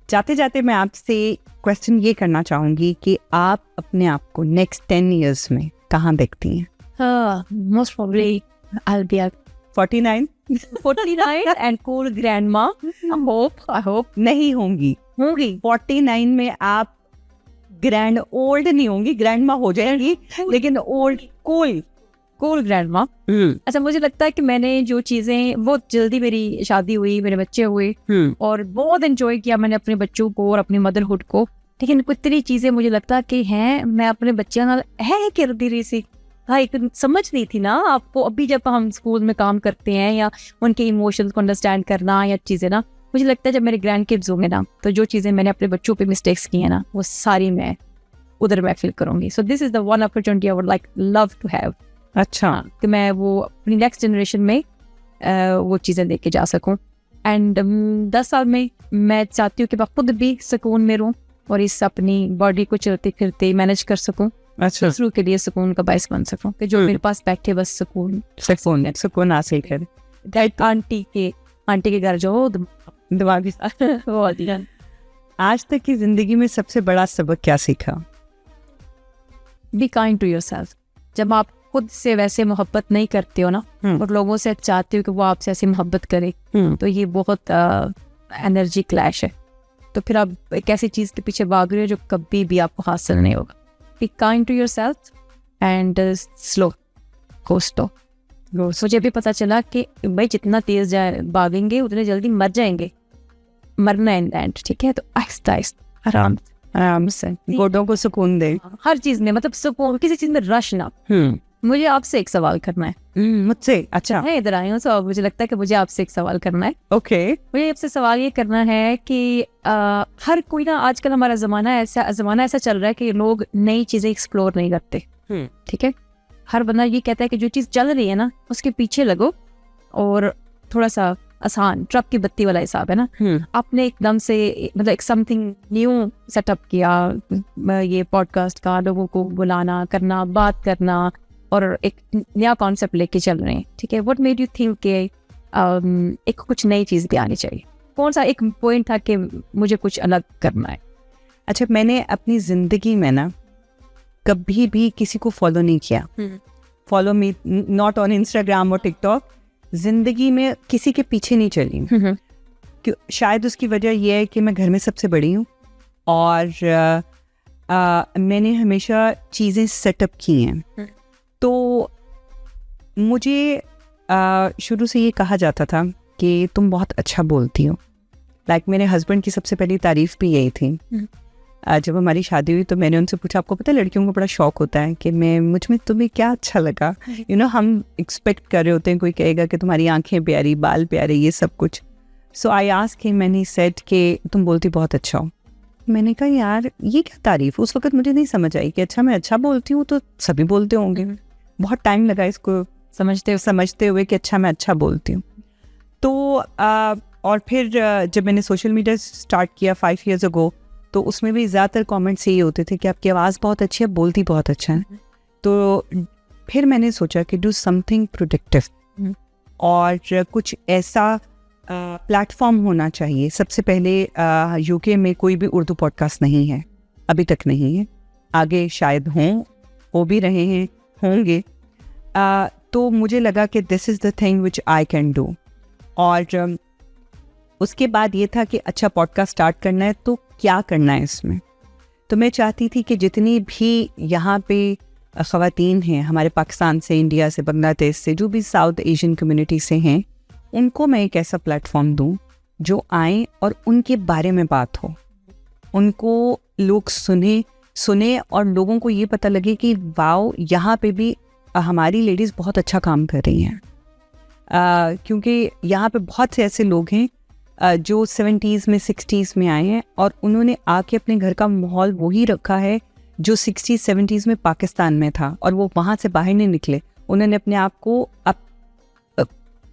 जाते जाते मैं आपसे क्वेश्चन ये करना चाहूंगी कि आप अपने आप को नेक्स्ट 10 years में कहाँ देखती हैं? Most probably I will be 49 and cool grandma. I hope नहीं होंगी 49 में आप ग्रैंड ओल्ड नहीं होंगी, ग्रैंडमा हो जाएंगी, लेकिन ओल्ड कूल ग्रैंडमा। अच्छा, मुझे लगता है कि मैंने जो चीजें, बहुत जल्दी मेरी शादी हुई, मेरे बच्चे हुए, और बहुत एंजॉय किया मैंने अपने बच्चों को और अपनी मदरहुड को, लेकिन कुछ इतनी चीजें मुझे लगता है कि हैं मैं अपने बच्चों नाल है करदी रही सी, हाँ एक समझ नहीं थी ना आपको। अभी जब हम स्कूल में काम करते हैं या उनके इमोशंस को अंडरस्टैंड करना या चीज़ें ना, मुझे लगता है जब मेरे ग्रैंड किड्स होंगे ना, तो जो चीज़ें मैंने अपने बच्चों पे मिस्टेक्स की हैं ना, वो सारी मैं उधर मैं फील करूँगी। So this is the one opportunity I would like love to have. अच्छा, कि मैं वो अपनी नेक्स्ट जनरेशन में वो चीज़ें देके जा सकूँ। एंड 10 साल में मैं चाहती हूँ कि मैं खुद भी सुकून में रहूँ और इस अपनी बॉडी को चलते फिरते मैनेज कर सकूँ, अच्छा, दूसरों के लिए सुकून का बायस बन सकूँ, कि जो मेरे पास बैठे बस सुकून सुकून हासिल करे। आंटी के घर जाओ दिमागी बहुत ही। आज तक की जिंदगी में सबसे बड़ा सबक क्या सीखा? Be kind to yourself. जब आप खुद से वैसे मोहब्बत नहीं करते हो ना और लोगों से चाहते हो कि वो आपसे ऐसी मोहब्बत करे, तो ये बहुत एनर्जी क्लैश है। तो फिर आप एक ऐसी चीज़ के पीछे भाग रहे हो जो कभी भी आपको हासिल नहीं होगा। Be kind to yourself and slow go slow. मुझे भी पता चला कि भाई जितना तेज भागेंगे उतने जल्दी मर जाएंगे, मरना एंड एंड, ठीक है। तो आहिस्ता आहिस्ता आराम से गोडों को सुकून दे हर चीज में, मतलब सुकून, किसी चीज में रश ना। मुझे आपसे एक सवाल करना है। मुझसे? अच्छा, मैं इधर आई हूँ तो मुझे लगता है कि मुझे आपसे एक सवाल करना है। ओके। मुझे आपसे सवाल ये करना है कि हर कोई ना, आजकल हमारा ज़माना ऐसा चल रहा है कि लोग नई चीज़ें एक्सप्लोर नहीं करते, ठीक है। हर बंदा ये कहता है कि जो चीज़ चल रही है ना उसके पीछे लगो, और थोड़ा सा आसान ट्रक की बत्ती वाला हिसाब है ना। आपने एकदम से मतलब एक समथिंग न्यू सेटअप किया, ये पॉडकास्ट का, लोगों को बुलाना, करना, बात करना, और एक नया कॉन्सेप्ट लेके चल रहे हैं, ठीक है। व्हाट मेड यू थिंक कि एक कुछ नई चीज़ भी आनी चाहिए? कौन सा एक पॉइंट था कि मुझे कुछ अलग करना है? अच्छा, मैंने अपनी ज़िंदगी में ना कभी भी किसी को फॉलो नहीं किया। Follow me not on Instagram और टिकटॉक। जिंदगी में किसी के पीछे नहीं चली। शायद उसकी वजह यह है कि मैं घर में सबसे बड़ी हूँ और मैंने हमेशा चीज़ें सेटअप की हैं। तो मुझे शुरू से ये कहा जाता था कि तुम बहुत अच्छा बोलती हो। लाइक मेरे हस्बैंड की सबसे पहली तारीफ भी यही थी। जब हमारी शादी हुई तो मैंने उनसे पूछा, आपको पता है लड़कियों को बड़ा शौक होता है कि मुझ में तुम्हें क्या अच्छा लगा। हम एक्सपेक्ट कर रहे होते हैं कोई कहेगा कि तुम्हारी आंखें प्यारी, बाल प्यारे, ये सब कुछ। So I asked him and he said कि तुम बोलती बहुत अच्छा हो। मैंने कहा यार ये क्या तारीफ। उस वक्त मुझे नहीं समझ आई कि अच्छा मैं अच्छा बोलती हूँ तो सभी बोलते होंगे। बहुत टाइम लगा इसको समझते हुए कि अच्छा मैं अच्छा बोलती हूँ। तो और फिर जब मैंने सोशल मीडिया स्टार्ट किया 5 years ago, तो उसमें भी ज़्यादातर कमेंट्स यही होते थे कि आपकी आवाज़ बहुत अच्छी है, बोलती बहुत अच्छा है। तो फिर मैंने सोचा कि डू समथिंग प्रोडक्टिव और कुछ ऐसा प्लेटफॉर्म होना चाहिए। सबसे पहले यूके में कोई भी उर्दू पॉडकास्ट नहीं है, अभी तक नहीं है, आगे शायद हो भी रहे हैं, होंगे। तो मुझे लगा कि this is the thing which I can do. और उसके बाद ये था कि अच्छा पॉडकास्ट स्टार्ट करना है तो क्या करना है इसमें। तो मैं चाहती थी कि जितनी भी यहाँ पे ख़वातीन हैं हमारे पाकिस्तान से, इंडिया से, बांग्लादेश से, जो भी साउथ एशियन कम्युनिटी से हैं, उनको मैं एक ऐसा प्लेटफॉर्म दूँ जो आए और उनके बारे में बात हो, उनको लोग सुने और लोगों को ये पता लगे कि वाओ यहाँ पे भी हमारी लेडीज़ बहुत अच्छा काम कर रही हैं। क्योंकि यहाँ पे बहुत से ऐसे लोग हैं जो 70s में 60s में आए हैं और उन्होंने आके अपने घर का माहौल वही रखा है जो 60s 70s में पाकिस्तान में था, और वो वहाँ से बाहर नहीं निकले। उन्होंने अपने आप को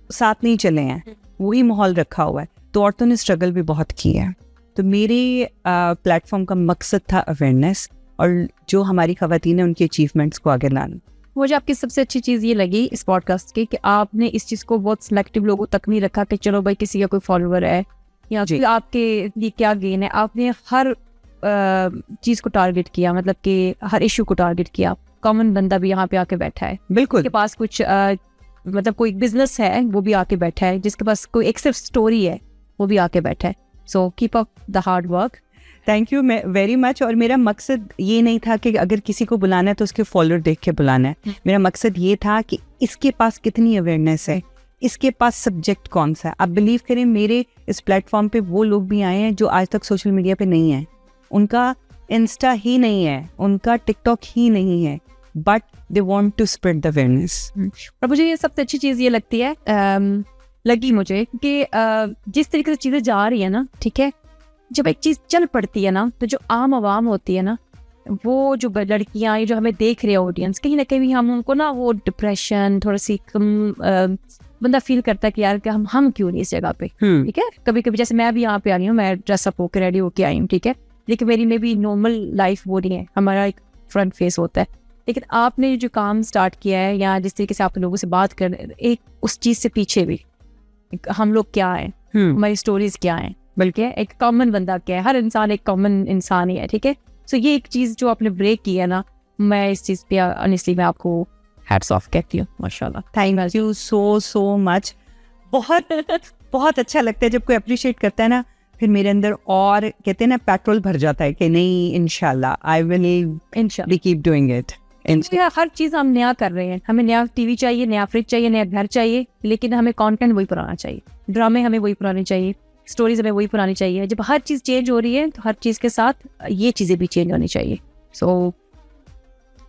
साथ नहीं चले हैं, वही माहौल रखा हुआ है। तो औरतों ने स्ट्रगल भी बहुत की है। तो मेरे प्लेटफॉर्म का मकसद था अवेयरनेस और जो हमारी ख़वातीन हैं उनकी अचीवमेंट्स को आगे लाना। मुझे आपकी सबसे अच्छी चीज़ ये लगी इस पॉडकास्ट की कि आपने इस चीज़ को बहुत सिलेक्टिव लोगों तक नहीं रखा कि चलो भाई किसी का कोई फॉलोअर है या फिर आपके लिए क्या गेन है। आपने हर चीज़ को टारगेट किया, मतलब कि हर इशू को टारगेट किया। कॉमन बंदा भी यहाँ पे आके बैठा है, बिल्कुल, के पास कुछ मतलब कोई बिजनेस है वो भी आके बैठा है, जिसके पास कोई एक सिर्फ स्टोरी है वो भी आके बैठा है। So keep up the hard work. Thank you very much. और मेरा मकसद ये नहीं था कि अगर किसी को बुलाना है तो उसके फॉलोअर देख के बुलाना है। मेरा मकसद ये था कि इसके पास कितनी अवेयरनेस है, इसके पास सब्जेक्ट कौन सा है। आप बिलीव करें मेरे इस प्लेटफॉर्म पे वो लोग भी आए हैं जो आज तक सोशल मीडिया पे नहीं है, उनका इंस्टा ही नहीं है, उनका टिकटॉक ही नहीं है, but they want to spread the awareness. और मुझे ये सबसे अच्छी चीज़ ये लगती है, लगी मुझे कि जिस तरीके से चीज़ें जा रही है ना, ठीक है, जब एक चीज़ चल पड़ती है ना, तो जो आम आवाम होती है ना, वो जो लड़कियाँ, ये जो हमें देख रहे हैं ऑडियंस, कहीं ना कहीं हम उनको ना वो डिप्रेशन थोड़ा सी कम बंदा फील करता है कि यार कि हम क्यों नहीं इस जगह पे, ठीक है। कभी कभी जैसे मैं भी यहाँ पे आ रही हूँ, मैं ड्रेसअप होकर रेडी होके आई हूँ, ठीक है, लेकिन मेरी में भी नॉर्मल लाइफ वो नहीं है, हमारा एक फ्रंट फेस होता है। लेकिन आपने जो काम स्टार्ट किया है या जिस तरीके से आप लोगों से बात कर रहे हैं, एक उस चीज़ से पीछे भी हम लोग क्या हैं, हमारी स्टोरीज क्या हैं, बल्कि एक कॉमन बंदा क्या है, हर इंसान एक कॉमन इंसान ही है, ठीक है। सो ये एक चीज़ जो आपने ब्रेक की है ना, मैं इस चीज़ पे ऑनेस्टली मैं आपको हैट्स ऑफ कहती हूँ, माशाल्लाह। Thank you so much. बहुत बहुत अच्छा लगता है जब कोई अप्रिशिएट करता है ना, फिर मेरे अंदर और कहते हैं ना पेट्रोल भर जाता है कि नहीं, इंशाल्लाह आई विल इंशाल्लाह कीप डूइंग इट। हर चीज़ हम नया कर रहे हैं, हमें नया टीवी चाहिए, नया फ्रिज चाहिए, नया घर चाहिए, लेकिन हमें कंटेंट वही पुराना चाहिए, ड्रामे हमें वही पुराने चाहिए, स्टोरीज हमें वही पुरानी चाहिए। जब हर चीज़ चेंज हो रही है तो हर चीज़ के साथ ये चीज़ें भी चेंज होनी चाहिए। सो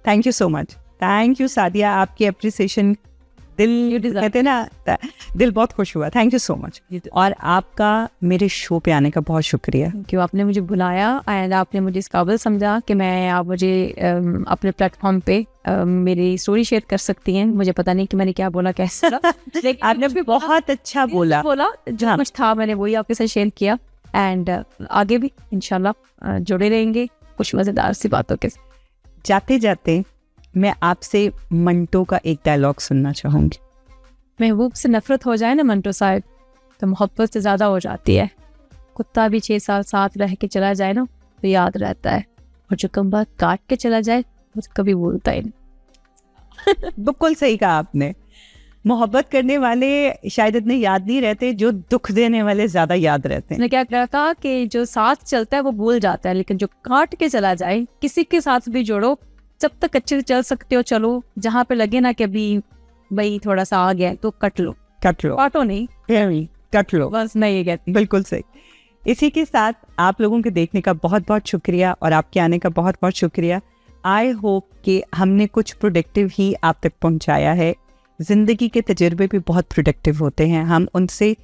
thank you so much, thank you Sadia, आपकी अप्रिसिएशन दिल कहते हैं ना, दिल बहुत खुश हुआ। थैंक यू सो मच, और आपका मेरे शो पे आने का बहुत शुक्रिया। क्यों आपने मुझे बुलाया एंड आपने मुझे इस काबिल समझा कि मैं आप मुझे अपने प्लेटफॉर्म पे मेरी स्टोरी शेयर कर सकती हैं। मुझे पता नहीं कि मैंने क्या बोला, कैसा लेकिन आपने भी बहुत अच्छा बोला जो कुछ था मैंने वही आपके साथ शेयर किया, एंड आगे भी इंशाल्लाह जुड़े रहेंगे कुछ मज़ेदार सी बातों के। जाते जाते मैं आपसे मंटो का एक डायलॉग सुनना चाहूंगी। महबूब से नफरत हो जाए ना मंटो साहब, तो मोहब्बत से ज़्यादा हो जाती है। कुत्ता भी 6 साल साथ रह के चला जाए ना तो याद रहता है, और जो कम बात काट के चला जाए वो तो कभी भूलता ही नहीं। बिल्कुल सही कहा आपने। मोहब्बत करने वाले शायद इतने याद नहीं रहते, जो दुख देने वाले ज़्यादा याद रहते हैं। मैं क्या कहा था कि जो साथ चलता है वो भूल जाता है, लेकिन जो काट के चला जाए, किसी के साथ भी जोड़ो, जब तक अच्छे से चल सकते हो चलो, जहाँ पे लगे ना कि अभी भाई थोड़ा सा आ गया तो कट लो, काटो नहीं, कट लो, बस मैं ये कहती हूँ। बिल्कुल सही। इसी के साथ आप लोगों के देखने का बहुत बहुत शुक्रिया, और आपके आने का बहुत बहुत शुक्रिया। आई होप कि हमने कुछ प्रोडक्टिव ही आप तक पहुँचाया है। ज़िंदगी के तजुर्बे भी बहुत प्रोडक्टिव होते हैं, हम उनसे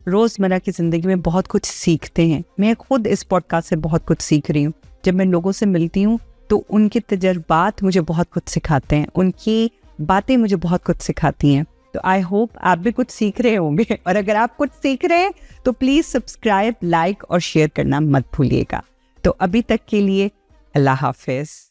रोज़मर्रा की ज़िंदगी में बहुत कुछ सीखते हैं। मैं खुद इस पॉडकास्ट से बहुत कुछ सीख रही हूँ। जब मैं लोगों से मिलती हूँ तो उनके तजर्बात मुझे बहुत कुछ सिखाते हैं, उनकी बातें मुझे बहुत कुछ सिखाती हैं। तो आई होप आप भी कुछ सीख रहे होंगे, और अगर आप कुछ सीख रहे हैं तो प्लीज़ सब्सक्राइब, लाइक और शेयर करना मत भूलिएगा। तो अभी तक के लिए अल्लाह हाफिज़।